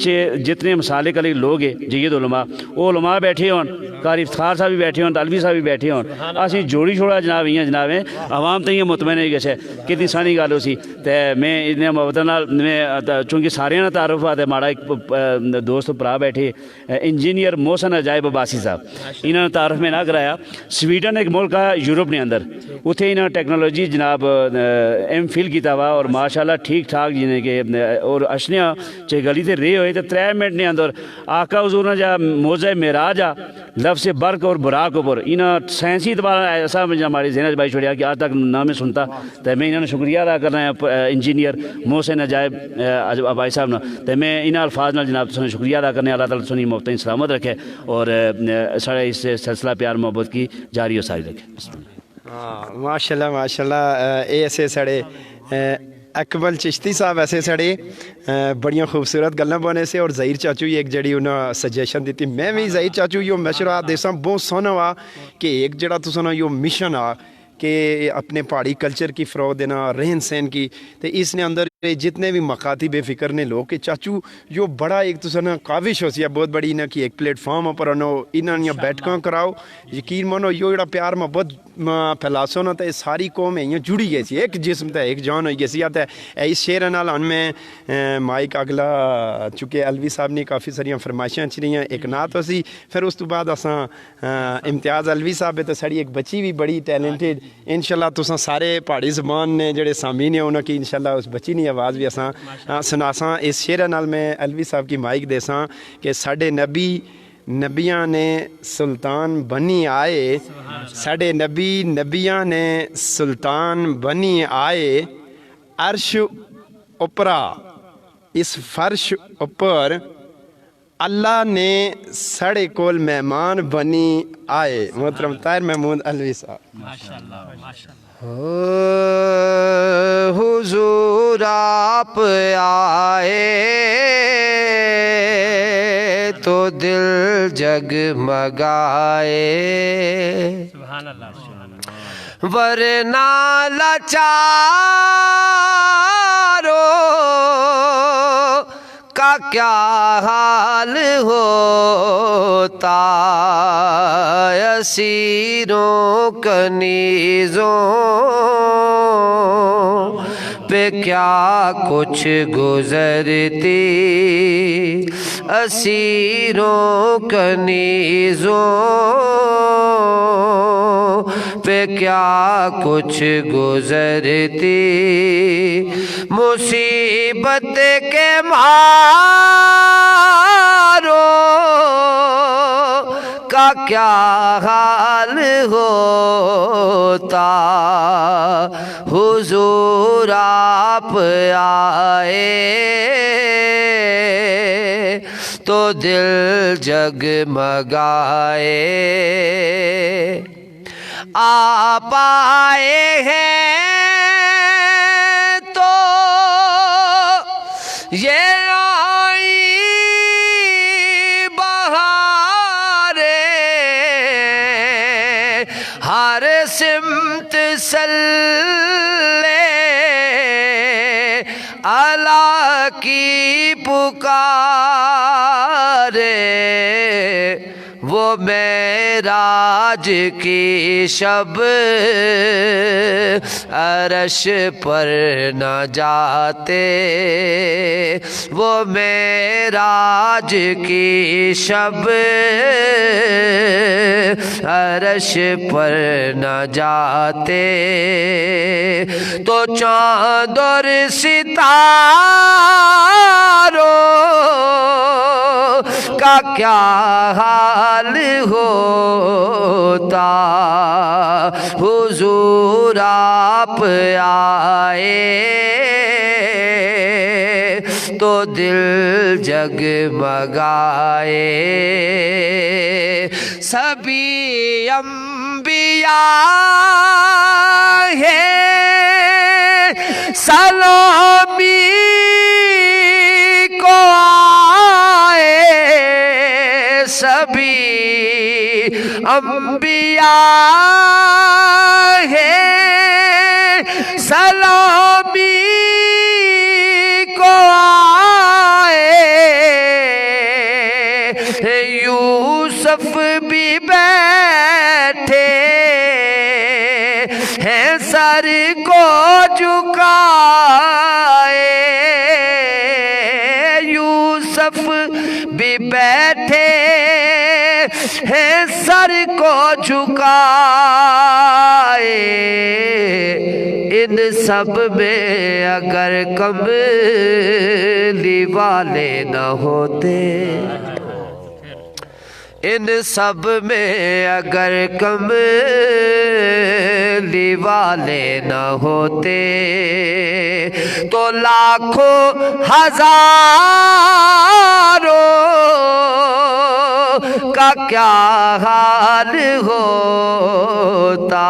جتنے مسالے کلے لوگ ہیں جید علماء وہ علماء بیٹھے ہون قاری افتخار صاحب بھی بیٹھے ہون طالبی صاحب بھی بیٹھے ہون اسی جوڑی چھوڑا جناب ہی جناب عوام تھی مطمئن ہے کہ کتنی سانی گل ہو سی. تے میں اتنے محبت نال میں چونکہ سارے نا تعارف آتے ماڑا ایک دوست پرا بیٹھے انجینئر محسن عجائب عباسی صاحب انہوں نے تعارف میں نہ کرایا. سویڈن ایک ملک ہے یورپ نے اندر اتنے انہوں نے ٹیکنالوجی جناب ایم فل کیا ہوا اور ماشاءاللہ ٹھیک ٹھاک جنہیں کہ اور اشنیا چاہے گلی تے رہے ہوئے تو 3 منٹ نے اندر آقا حضور نے جا موضع معراج آ لفظ برق اور براق اوپر انہیں سائنسی اعتبار ایسا ہماری ذہن بھائی چھوڑیا کہ آج تک نام میں سنتا تو میں انہوں نے شکریہ ادا کرنا ہے انجینئر محسن عجائب عباسی صاحب نے. تو میں انہوں الفاظ نال جناب تساں شکریہ ادا کرنے اللہ تعالیٰ تساں محبتیں سلامت رکھے اور سارے اس سلسلہ پیار محبت کی جاری و ساری رکھے. ماشاء اللہ ایسے سڑے اکمل چشتی صاحب ایسے سڑے بڑیاں خوبصورت گلاں بنے سے اور ظہیر چاچو ایک جڑی انہوں سجیشن دیتی میں بھی ظہیر چاچو یہ مشورہ دیساں بہت سونا وا کہ ایک جڑا تساں یہ مشن آ کہ اپنے پہاڑی کلچر کی فروغ دینا، رہن سہن کی، تو اس نے اندر جتنے بھی مکاتب فکر نے لوگ کہ چاچو جو بڑا ایک تو سنا کاوش ہو سی ہے بہت بڑی انہاں کی ایک پلیٹ فارم پر انہوں انہاں نے بیٹھکاں کراؤ، یقین مانو یہ جڑا پیار محبت پھیلاسو نا تو ساری قوم ہے جڑی گئی سی، ایک جسم تے ایک جان ہوئی گئی سی۔ اس شعر نال ہن میں مائک اگلا چونکہ الوی صاحب نے کافی ساری فرمائشاں چڑیاں، ایک نعت ہو سی، پھر اس تو بعد اساں امتیاز الوی صاحب ہے تو ساری ایک بچی بھی بڑی ٹیلنٹڈ انشاءاللہ تساں سارے پہاڑی زبان نے جڑے سامعین ہیں انہاں کی انشاءاللہ اس بچی نے آواز بھی اساں سناساں۔ اس شعر نال میں الوی صاحب کی مائک دیساں کہ ساڈے نبی نبیاں نے سلطان بنی آئے، ساڈے نبی نبیاں نے سلطان بنی آئے، عرش اوپرا اس فرش اوپر اللہ نے ساڑے کول مہمان بنی آئے۔ محترم طاہر محمود الوی صاحب۔ حضور آپ آئے تو دل جگمگائے، ورنہ لاچاروں کا کیا حال ہوتا، اسیروں کنیزوں پہ کیا کچھ گزرتی، اسیروں کنیزوں پہ کیا کچھ گزرتی، مصیبت کے ماروں کا کیا حال ہوتا، حضور آپ آئے تو دل جگمگائے، آپ آئے ہیں تو یہ آئی بہاریں، ہر سمت صلی اللہ کی پکارے، وہ معراج کی شب عرش پر نہ جاتے، وہ معراج کی شب عرش پر نہ جاتے، تو چاند اور ستاروں کا کیا حال ہوتا، حضور آپ آئے تو دل جگمگائے، سبھی انبیاء ہیں سلامی کو آئے، سبھی انبیاء ہیں سلامی کو آئے، یوسف بھی بیٹھے ہیں سر کو جھکائے، یوسف بھی بیٹھے ہیں سر کو جھکائے، ان سب میں اگر کملی والے نہ ہوتے، ان سب میں اگر کملی والے نہ ہوتے، تو لاکھوں ہزاروں کا کیا حال ہوتا،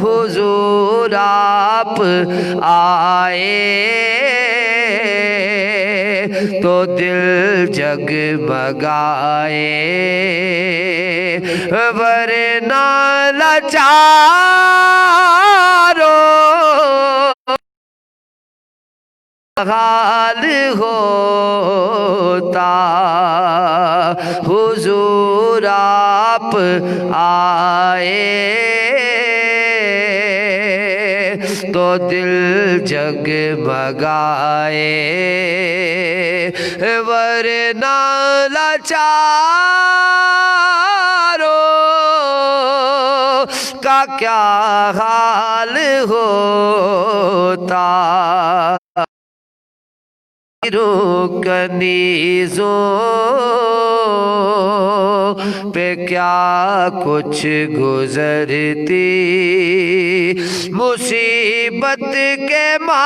حضور آپ آئے تو دل جگمگائے ورنہ لاچاروں حال ہوتا حضور آپ آئے تو دل جگمگائے ورنہ لاچاروں کا کیا حال ہوتا کنیزوں پہ کیا کچھ گزرتی مصیبت کے ماروں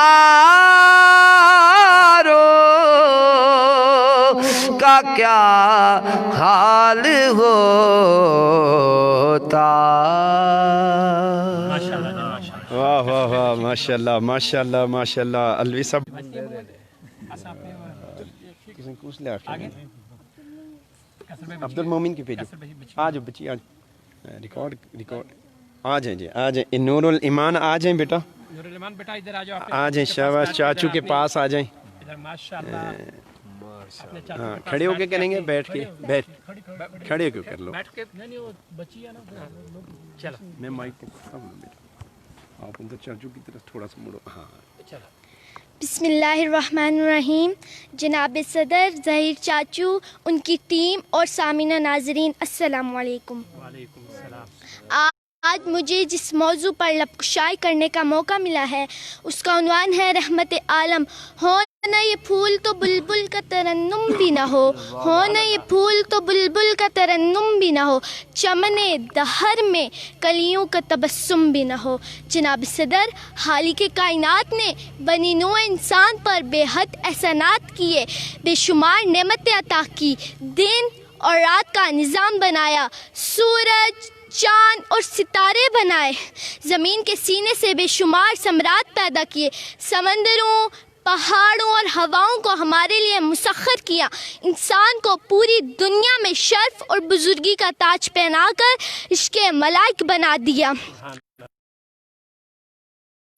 کا کیا حال ہوتا. واہ واہ واہ ماشاء اللہ ماشاء اللہ ماشاء اللہ. الوی صاحب عبد المومن کی پیجو آ جاؤ بچی ریکارڈ آ جائیں جی آ جائیں. نور الایمان آ جائیں بیٹا آ جائیں. شاباش چاچو کے پاس آ جائیں. ہاں کھڑے ہو کے کریں گے بیٹھ کے بیٹھ کھڑے ہو کے کر لو. میں مائک پکڑتا ہوں بیٹا آپ اندر چاچو کی طرف تھوڑا سا مڑو. ہاں بسم اللہ الرحمن الرحیم. جناب صدر ظہیر چاچو ان کی ٹیم اور سامعین ناظرین السلام علیکم. آج مجھے جس موضوع پر لب کشائی کرنے کا موقع ملا ہے اس کا عنوان ہے رحمت عالم. ہو نہ یہ پھول تو بلبل کا ترنم بھی نہ ہو نہ یہ پھول تو بلبل کا ترنم بھی نہ ہو چمن دہر میں کلیوں کا تبسم بھی نہ ہو. جناب صدر خالق کائنات نے بنی نوع انسان پر بے حد احسانات کیے، بے شمار نعمتیں عطا کی، دن اور رات کا نظام بنایا، سورج چاند اور ستارے بنائے، زمین کے سینے سے بے شمار ثمرات پیدا کیے، سمندروں پہاڑوں اور ہواؤں کو ہمارے لیے مسخر کیا، انسان کو پوری دنیا میں شرف اور بزرگی کا تاج پہنا کر عشق ملائک بنا دیا،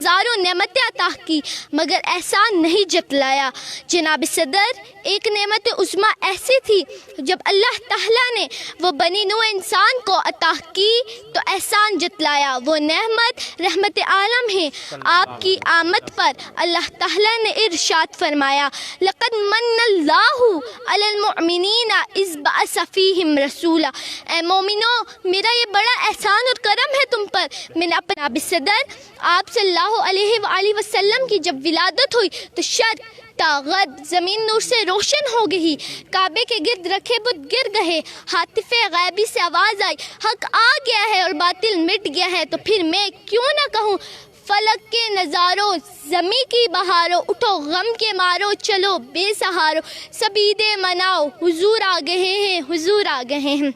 ہزاروں نعمتیں عطا کی مگر احسان نہیں جتلایا. جناب صدر ایک نعمت عظمیٰ ایسی تھی جب اللہ تعالیٰ نے وہ بنی نوع انسان کو عطا کی تو احسان جتلایا. وہ نعمت رحمت عالم ہے. آپ کی آمد پر اللہ تعالیٰ نے ارشاد فرمایا لقد من اللہ علی المؤمنین اذ بعث فیہم رسولا. اے مومنو میرا یہ بڑا احسان اور کرم ہے تم پر. میں نے اپنے جناب صدر آپ صلی اللہ علیہ وآلہ وسلم کی جب ولادت ہوئی تو شرق تا غرب زمین نور سے روشن ہو گئی، کعبے کے گرد رکھے بت گر گئے، ہاتف غیبی سے آواز آئی حق آ گیا ہے اور باطل مٹ گیا ہے. تو پھر میں کیوں نہ کہوں فلک کے نظاروں زمیں کی بہاروں اٹھو غم کے مارو چلو بے سہارو سب عیدیں مناؤ حضور آ گئے ہیں حضور آ گئے ہیں.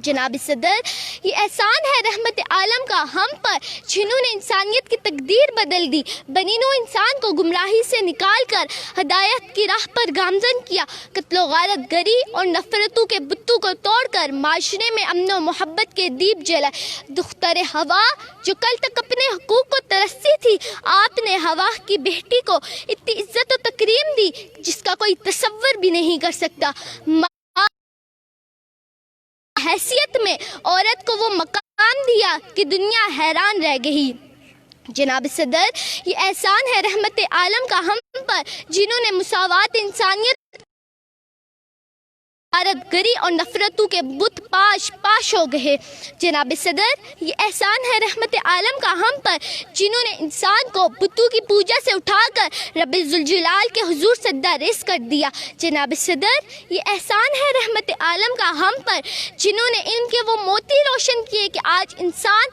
جناب صدر یہ احسان ہے رحمت عالم کا ہم پر جنہوں نے انسانیت کی تقدیر بدل دی، بنی نوع انسان کو گمراہی سے نکال کر ہدایت کی راہ پر گامزن کیا، قتل و غارت گری اور نفرتوں کے بتوں کو توڑ کر معاشرے میں امن و محبت کے دیپ جلائے. دختر ہوا جو کل تک اپنے حقوق کو ترسی تھی، آپ نے ہوا کی بیٹی کو اتنی عزت و تکریم دی جس کا کوئی تصور بھی نہیں کر سکتا. حیثیت میں عورت کو وہ مقام دیا کہ دنیا حیران رہ گئی. جناب صدر یہ احسان ہے رحمت عالم کا ہم پر جنہوں نے مساوات انسانیت غارت گری اور نفرتوں کے بت پاش ہو گئے. جناب صدر یہ احسان ہے رحمت عالم کا ہم پر جنہوں نے انسان کو بتوں کی پوجا سے اٹھا کر رب ذوالجلال کے حضور سجدہ ریز کر دیا. جناب صدر یہ احسان ہے رحمت عالم کا ہم پر جنہوں نے علم کے وہ موتی روشن کیے کہ آج انسان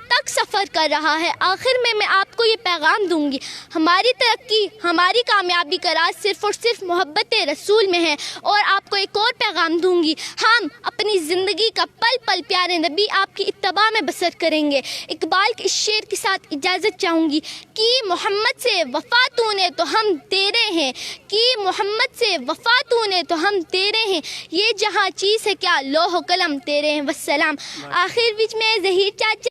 تک سفر کر رہا ہے. آخر میں آپ کو یہ پیغام دوں گی, ہماری ترقی, ہماری کامیابی کا راز صرف اور صرف محبت رسول میں ہے. اور آپ کو ایک اور پیغام دوں گی, ہم اپنی زندگی کا پل پل پیارے نبی آپ کی اتباع میں بسر کریں گے. اقبال کے اس شعر کے ساتھ اجازت چاہوں گی کہ محمد سے وفا تو نے تو ہم تیرے ہیں, کہ محمد سے وفا تو نے تو ہم تیرے ہیں, یہ جہاں چیز ہے کیا لوح و قلم تیرے ہیں. والسلام. آخر وچ میں ظہیر چاچا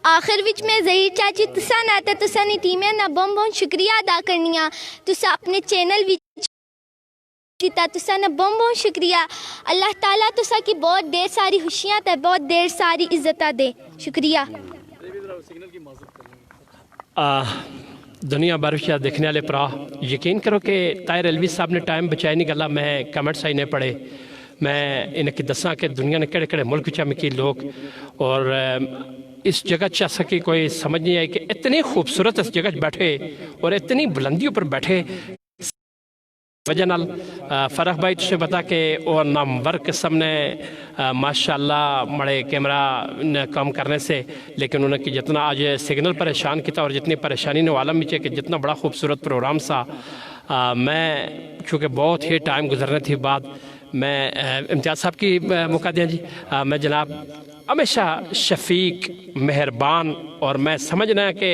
آخر وچ میں ظہیر چاچی تسا نہ تے تسا نی ٹیمیں نہ بہت شکریہ ادا کرنیاں. تسا اپنے چینل وچ کیتا, تسا نہ بہت شکریہ. اللہ تعالیٰ تسا کی بہت ڈھیر ساری خوشیاں تے بہت ڈھیر ساری عزتاں دے. شکریہ. دنیا بھر سے دیکھنے والے پرا یقین کرو کہ طاہر الوی صاحب نے ٹائم بچائی نہیں گلا. میں کمنٹس آئی نہیں پڑھے, میں انہیں کی دساں کہ دنیا نے کڑے کڑے ملک چاہ میں کی لوگ اور اس جگہ چاہ سکی کوئی سمجھ نہیں آئی کہ اتنی خوبصورت اس جگہ بیٹھے اور اتنی بلندیوں پر بیٹھے. وجہ نال فرح بھائی تجھے بتا کہ اور نامور قسم نے ماشاءاللہ مڑے کیمرہ کام کرنے سے, لیکن انہوں نے کہ جتنا آج سگنل پریشان کیتا اور جتنی پریشانی نے عالم میں کہ جتنا بڑا خوبصورت پروگرام سا. میں چونکہ بہت ہی ٹائم گزرنے تھی بعد میں امتیاز صاحب کی موقع دیا جی. میں جناب ہمیشہ شفیق مہربان اور میں سمجھنا کہ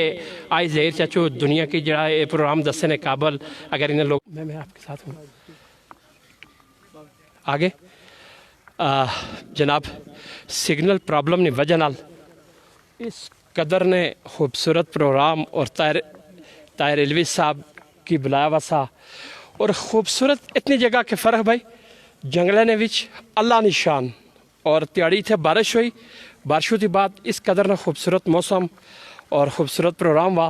آئی ظہیر چاچو دنیا کی جڑا یہ پروگرام دسنے قابل اگر انہیں لوگ میں آپ کے ساتھ ہوں آگے جناب سگنل پرابلم نے وجہ نال اس قدر نے خوبصورت پروگرام اور طاہر الوی صاحب کی بلایا وسا اور خوبصورت اتنی جگہ کہ فرح بھائی جنگلے نے وچ اللہ نشان اور تیاڑی تھے بارش ہوئی, بارشوں کی بعد اس قدر نہ خوبصورت موسم اور خوبصورت پروگرام وا.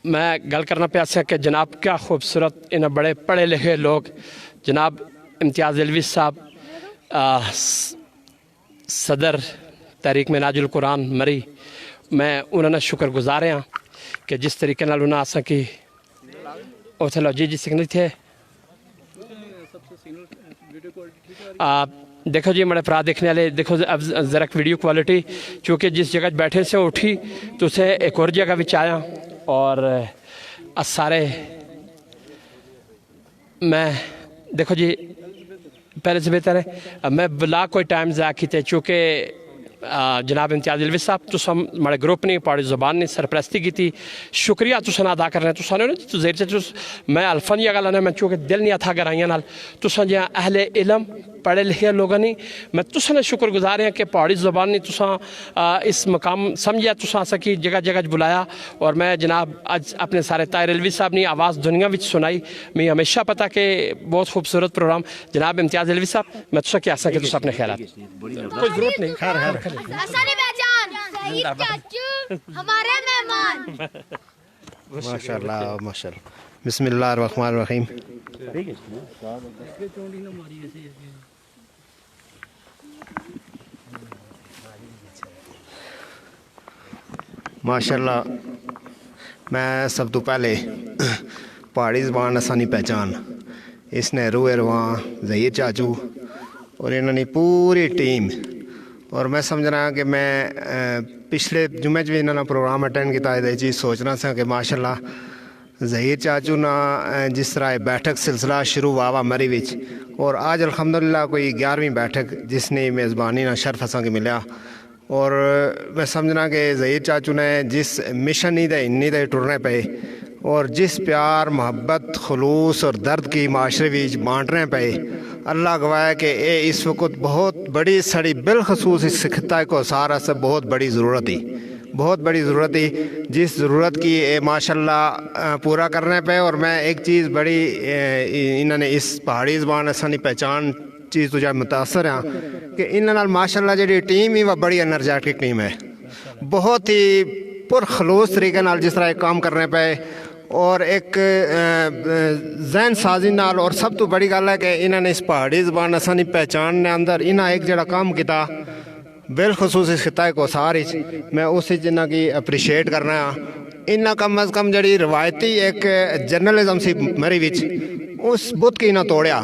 میں گل کرنا پیاسا کہ جناب کیا خوبصورت انہیں بڑے پڑھے لکھے لوگ جناب امتیاز الوی صاحب صدر تحریک منہاج القرآن مری, میں انہوں نے شکر گزار ہاں کہ جس طریقے نال انہوں آسا کی اوتھے جی سگنل تھے. دیکھو جی مڑے پرا دیکھنے والے دیکھو اب ذرا ویڈیو کوالٹی چونکہ جس جگہ بیٹھے سے اٹھی تو اسے ایک اور جگہ بھی آیا اور سارے میں دیکھو جی پہلے سے بہتر ہے میں بلا کوئی ٹائم ضائع کیتے چونکہ جناب امتیاز الوی صاحب تو مڑے گروپ نے پاڑی زبان نے سرپرستی کی تھی. شکریہ تو ادا کر رہے ہیں. تو نے تو زیر سے میں الفا نہیں گل میں چونکہ دل نہیں تھا گرائیاں نال تو جہاں اہل علم پڑھے لکھے لوگوں نے میں تو نے شکر گزار ہیں کہ پہاڑی زبان نے تو اس مقام سمجھا تو سکی جگہ جگہ بلایا اور میں جناب اج اپنے سارے طاہر الوی صاحب نے آواز دنیا وچ سنائی. میں ہمیشہ پتا کہ بہت خوبصورت پروگرام جناب امتیاز الوی صاحب میں تو کیا سکے تو اپنے خیالات کوئی ضرورت نہیں. ہمارے مہمان ماشاءاللہ ماشاءاللہ. بسم اللہ الرحمن الرحیم. ماشاءاللہ میں سب تو پہلے پہاڑی زبان آسانی پہچان اس نے روح رواں ظہیر چاچو اور انہوں نے پوری ٹیم اور میں سمجھ رہا کہ میں پچھلے جمعے بھی انہوں نے پروگرام اٹینڈ کیا یہ چیز سوچنا سا کہ ماشاءاللہ ظہیر چاچو نا جس طرح بیٹھک سلسلہ شروع ہوا مری وچ اور آج الحمدللہ کوئی 11ویں بیٹھک جس نے میزبانی نا شرف اساں کے ملیا اور میں سمجھنا کہ ظہیر چاچو نے جس مشن ہی دے انی دے ٹرنے پے اور جس پیار محبت خلوص اور درد کی معاشرے وچ بانٹنے پے اللہ گواہ ہے کہ اے اس وقت بہت بڑی سڑی بالخصوص اس خطہ کو سارا سے بہت بڑی ضرورت ہی بہت بڑی ضرورت ہی جس ضرورت کی اے ماشاءاللہ پورا کرنے پہ. اور میں ایک چیز بڑی انہوں نے اس پہاڑی زبان اسانی پہچان چیز تو جب متاثر ہیں کہ انہوں نے ماشاءاللہ جی ٹیم ہی وہ بڑی انرجیٹک ٹیم ہے بہت ہی پرخلوص طریقے نال جس طرح کام کرنے پہ اور ایک ذہن سازی نال اور سب تو بڑی گل ہے کہ انہوں نے اس پہاڑی زبان اسانی پہچان نے اندر انہاں ایک جڑا کام کیتا بالخصوص اس خطہ کو ساری میں اس جنہ کی اپریشیٹ کرنا ਇਹਨਾਂ ਕਮ ਅਜ਼ ਕਮ ਜਿਹੜੀ ਰਵਾਇਤੀ ਇੱਕ ਜਰਨਲਿਜ਼ਮ ਸੀ ਮਰੀ ਵਿੱਚ ਉਸ ਬੁੱਤ ਕੀ ਨਾ ਤੋੜਿਆ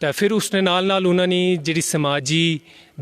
ਤਾਂ ਫਿਰ ਉਸਨੇ ਨਾਲ ਉਹਨਾਂ ਨੇ ਜਿਹੜੀ ਸਮਾਜੀ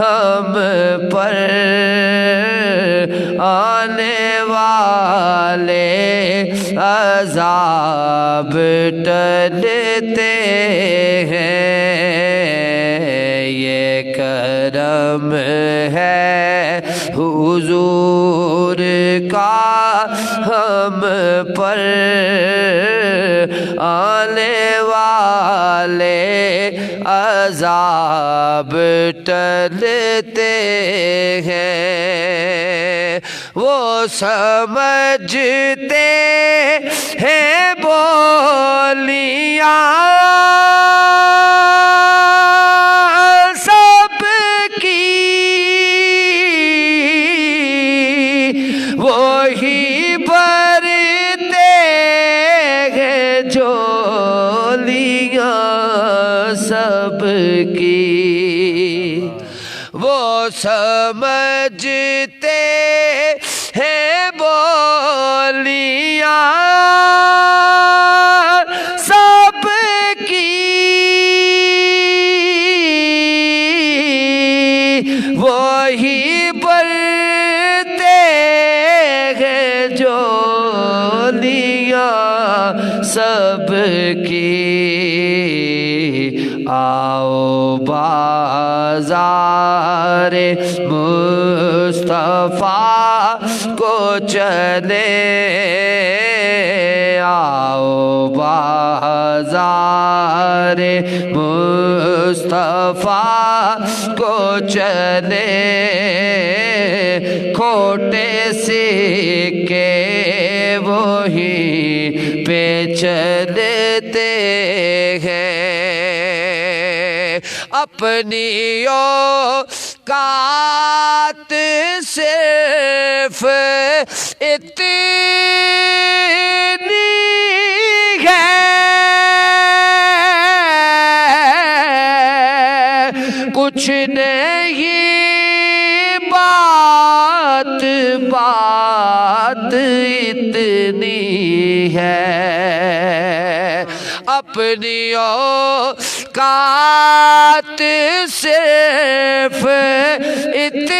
ہم پر آنے والے عذاب ٹلتے ہیں، یہ کرم ہے حضور کا ہم پر، آنے والے عذاب ٹلتے ہیں۔ وہ سمجھتے ہیں بولیاں سب کی، وہی بھرتے ہیں جھولیاں سب کی، وہ سمجھتے ہیں بولیاں سب کی، وہی بھرتے ہیں جھولیاں سب کی۔ آؤ بازار مصطفیٰ کو چلے، آؤ بازار مصطفیٰ کو چلے، کھوٹے سکے وہی پہ چلتے ہیں، اپنی اوقات صرف اتنی ہے، کچھ نہیں بات بات اتنی ہے، اپنی اوقات صرف اتنی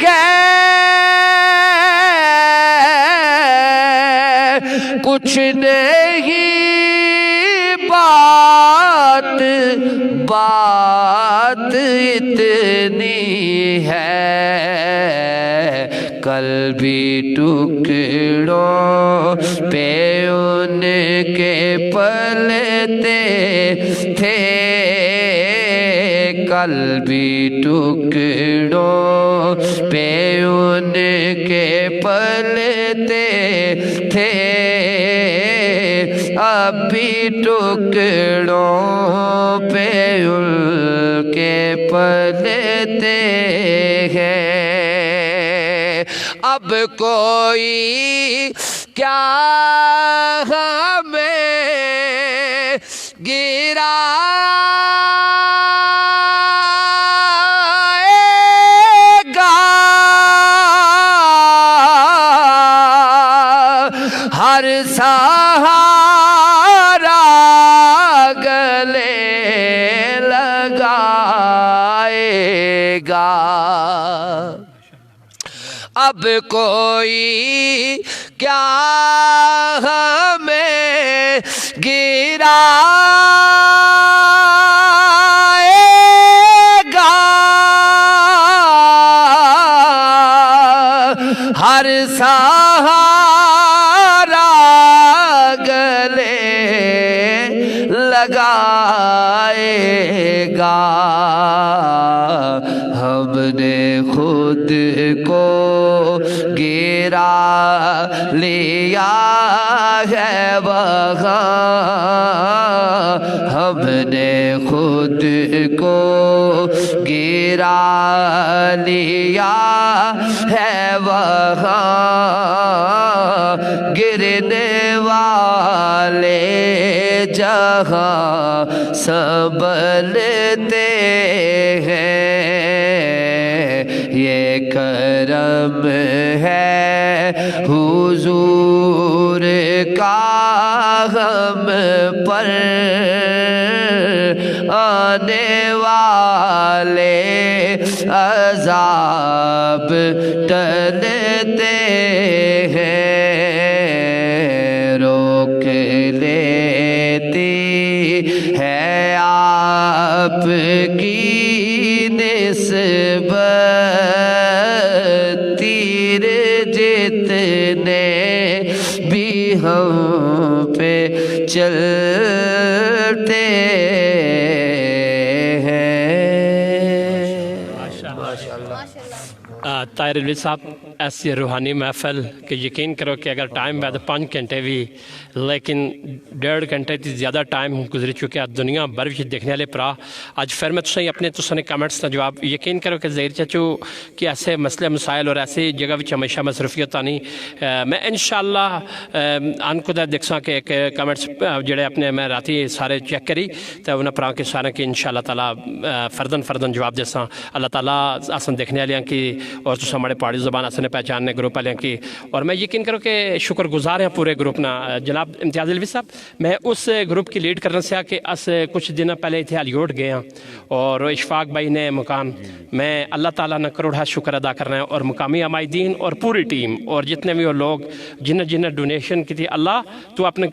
ہے، کچھ نہیں بات بات اتنی ہے، کل بھی ٹکڑوں پہ ان کے پلتے تھے، کل بھی ٹکڑوں پہ ان کے پلتے تھے، اب بھی ٹکڑوں پہ ان کے پلتے ہیں، اب کوئی کیا ہمیں گرائے گا، ہر سہارا گلے لگائے گا، اب کوئی کیا ہمیں گرائے گا، ہر سہارا گلے لگائے گا، ہم نے خود کو گرا لیا ہے وہاں، ہم نے خود کو گرا لیا ہے وہاں، گرنے والے جہاں سنبھلتے ہیں، یہ کرم ہے حضور کا ہم پر، آنے والے عذاب ٹلتے ہیں، روک لیتی ہے آپ کی نسبت، تیر جتنے بھی ہم پہ چلتے ہیں۔ طاہر الوی صاحب، ایسی روحانی محفل کہ یقین کرو کہ اگر ٹائم ہے تو 5 گھنٹے بھی، لیکن 1.5 گھنٹے تی زیادہ ٹائم گزر چکا دنیا بھر وچ دیکھنے والے پرا۔ اج پھر میں تسیں اپنے تسیں کمنٹس کا جواب یقین کرو کہ ظہیر چاچو کہ ایسے مسئلے مسائل اور ایسی جگہ وچ ہمیشہ مصروفیت آنی، میں انشاءاللہ ان کو دیکھساں کہ ایک کمنٹس جڑے اپنے میں راتی سارے چیک کری تو انہاں پرا کے سارے کہ انشاءاللہ تعالیٰ فردن جواب دیساں۔ اللہ تعالیٰ آسن دیکھنے والے کی اور تو ہمارے پہاڑی زبان آسنے پہچاننے گروپ والے کی، اور میں یقین کروں کہ شکر گزار ہیں پورے گروپ نا۔ جناب امتیاز الوی صاحب، میں اس گروپ کی لیڈ کرنے سے کہ اس کچھ دن پہلے اتنے ہالیوڈ گئے ہیں اور اشفاق بھائی نے مکان، میں اللہ تعالیٰ نے کروڑا شکر ادا کرنا ہے، اور مقامی عمائدین اور پوری ٹیم اور جتنے بھی وہ لوگ جنہیں ڈونیشن کی تھی، اللہ تو اپنے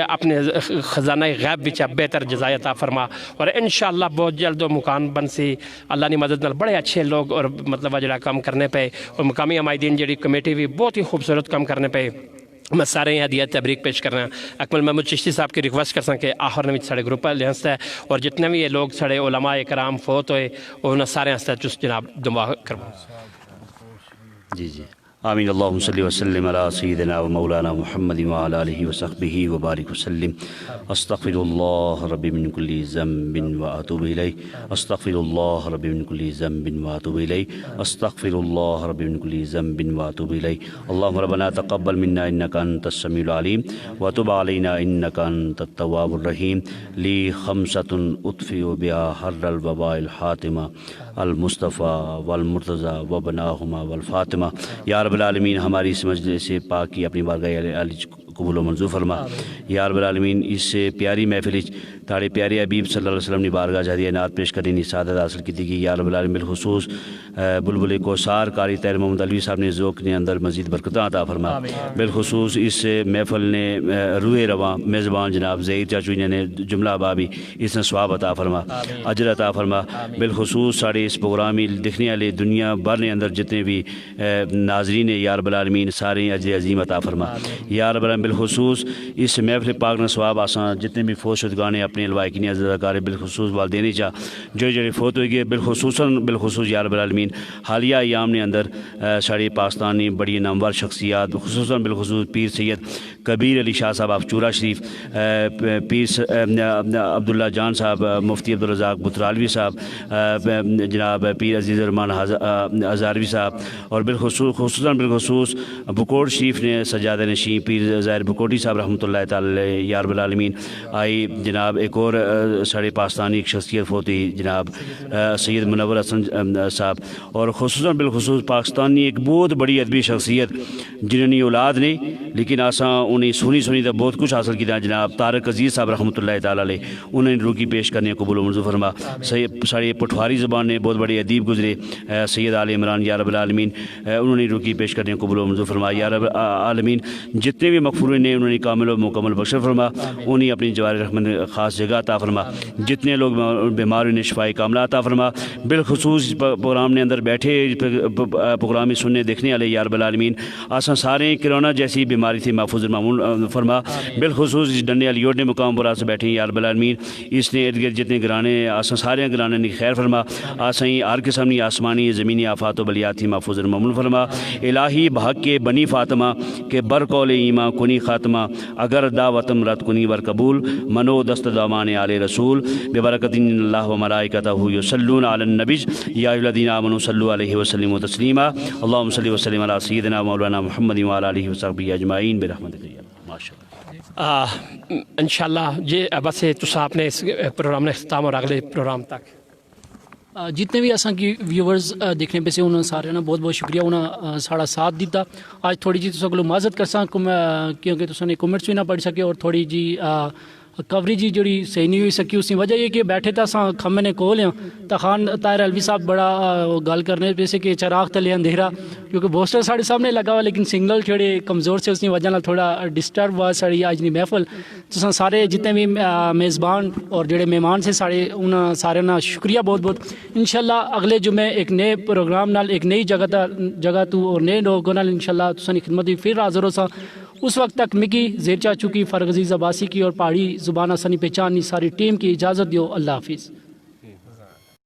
اپنے خزانہ غیب بچ بہتر جزائے عطا فرما، اور انشاءاللہ بہت جلد وہ مکان بن سی اللہ نے مدد نال۔ بڑے اچھے لوگ اور مطلب جڑا کام کرنے پہ، اور مقامی عمائدین جڑی کمیٹی بھی بہت ہی خوبصورت کام کرنے پہ، میں سارے یہاں دیا تبریک پیش کر رہے ہیں۔ اکمل محمود چشتی صاحب کی ریکویسٹ کر سکیں کہ آخر میں سارے گروپ لحاظ ہے، اور جتنے بھی یہ لوگ سارے علماء کرام فوت ہوئے انہیں سارے ہنستے چست جناب دعا کروا۔ جی آمین۔ اللہم صلی وسلم علی سیدنا و مولانا محمد وعلی آلہ وصحبہ وبارک وسلم۔ استغفر اللہ ربی من کل ذنب واتوب الیہ، استغفر اللہ ربی من کل ذنب واتوب الیہ، استغفر اللہ ربی من کل ذنب واتوب الیہ۔ اللہم ربنا تقبل منا انک انت السمیع العلیم وتب علینا انک انت التواب الرحیم۔ لی خمسۃ اطفئ بها حر الوباء الحاتمہ، المصطفیٰ والمرتضیٰ وبناہما والفاطمہ۔ یا رب العالمین، ہماری اس مجلس پاک کی اپنی بارگاہ عالی قبول و منظور فرما۔ یا رب العالمین، اس پیاری محفل تاڑے پیارے حبیب صلی اللہ علیہ وسلم نے بارگاہ جہدیہ نعت پیش کرنے کی سعادت حاصل کی تھی کہ یا رب العالمین بالخصوص بلبل کوثر قاری طاہر محمد الوی صاحب نے ذوق نے اندر مزید برکتاں عطا فرما۔ بالخصوص اس محفل نے روح رواں میزبان جناب ظہیر چاچو نے جملہ بابی اس نے ثواب عطا فرما، اجر عطا فرما۔ بالخصوص سارے اس پروگرام دیکھنے والے دنیا بھر نے اندر جتنے بھی ناظرین یا رب العالمین سارے اجر عظیم عطا فرما۔ یا رب العالمین بالخصوص اس محفل پاک نے ثواب آسان جتنے بھی فوت شدگان اپنے الوائقین اداکار بالخصوص والدین چاہ جو فوت ہوئی گئے، بالخصوص یا رب العالمین حالیہ ایام نے اندر ساری پاکستانی بڑی نامور شخصیات خصوصاً بالخصوص پیر سید کبیر علی شاہ صاحب چورا شریف، پیر عبداللہ جان صاحب، مفتی عبدالرزاق بطرالوی صاحب، جناب پیر عزیز الرحمان ہزاروی صاحب، اور بالخصوص بکوڑ شریف نے سجادہ نشین پیر ظاہر بکوٹی صاحب رحمۃ اللہ تعالی یا رب العالمین آئی۔ جناب ایک اور سارے پاکستانی ایک شخصیت ہوتی جناب سید منور حسن صاحب، اور بالخصوص پاکستانی ایک بہت بڑی ادبی شخصیت جنہوں نے اولاد نہیں لیکن آساں انہیں سنی تو بہت کچھ حاصل کیا، جناب طارق عزیز صاحب رحمۃ اللہ تعالی علیہ، انہوں نے روکی پیش کرنے قبول و منظور فرما۔ ساری پٹھواری زبان نے بہت بڑے ادیب گزرے سید آل عمران یا رب العالمین، انہوں نے روکی پیش کرنے قبول و منظور فرما۔ یا رب العالمین جتنے بھی مغفورین نے انہوں نے کامل و مکمل بخش فرما، انہیں اپنی جوار رحمت خاص جگہ عطا فرما۔ جتنے لوگ بیمار ہوئے شفائی کاملہ عطا فرما۔ بالخصوص پروگرام نے اندر بیٹھے پروگرام سننے دیکھنے والے یا رب العالمین آسان سارے کرونا جیسی بیماری تھی محفوظ معمول فرما۔ بالخصوص ڈنڈے علی نے مقام پر آسان بیٹھے یا رب العالمین اس نے ارد گرد جتنے گرانے آسان سارے گرانے کی خیر فرما۔ آسان ہر قسم کی آسمانی زمینی آفات و بلیات تھی محفوظ معمول فرما۔ الہی بحق کے بنی فاطمہ کے بر قول ایماں کنی خاتمہ، اگر دعوتم رد کنی ور قبول منو دست دامان آل رسول ببرکت اللہ و ملائکتہ یصلون علی النبی یا ایھا الذین آمنوا صلوا علیہ وسلموا تسلیما۔ اللہم صلی وسلم علی سیدنا مولانا محمد وعلی آلہ وصحبہ اجمعین برحمتک یا ماشاءاللہ۔ انشاءاللہ جی بس تسا اپنے اس پروگرام نے اختتام اور اگلے پروگرام تک جتنے بھی اساں کی ویورز دیکھنے پہ سے انہوں سارے نا بہت بہت شکریہ، انہوں ساڑا ساتھ دیتا۔ آج تھوڑی جی تسا کو معذرت کرساں کیونکہ تسا نے کمنٹس بھی نہ پڑھ سکے، اور تھوڑی جی کوریج ہی جڑی صحیح نہیں ہوئی سکی. اس کی وجہ یہ کہ بیٹھے تھا اساں کھمنے کول ہیں تو خان طاہر علوی صاحب بڑا گل کرنے پہ سے کہ چراغ تلے اندھیرا, کیونکہ بوسٹر ساڑے سامنے لگا ہوا لیکن سگنل تھوڑے کمزور سے, اس کی وجہ تھوڑا ڈسٹرب ہوا ساری آج نہیں محفل. تو سارے جتنے بھی میزبان اور جڑے مہمان سے سارے انہاں سارے نا شکریہ بہت بہت. انشاءاللہ اگلے جمعے ایک نئے پروگرام نال ایک نئی جگہ تو اور نئے لوگوں نال انشاءاللہ تسانی خدمت میں پھر حاضر ہو سا. اس وقت تک مکی زیر چاچو کی, فرغ عزیز عباسی کی اور پہاڑی زبان آسانی پہچان ساری ٹیم کی اجازت دیو. اللہ حافظ.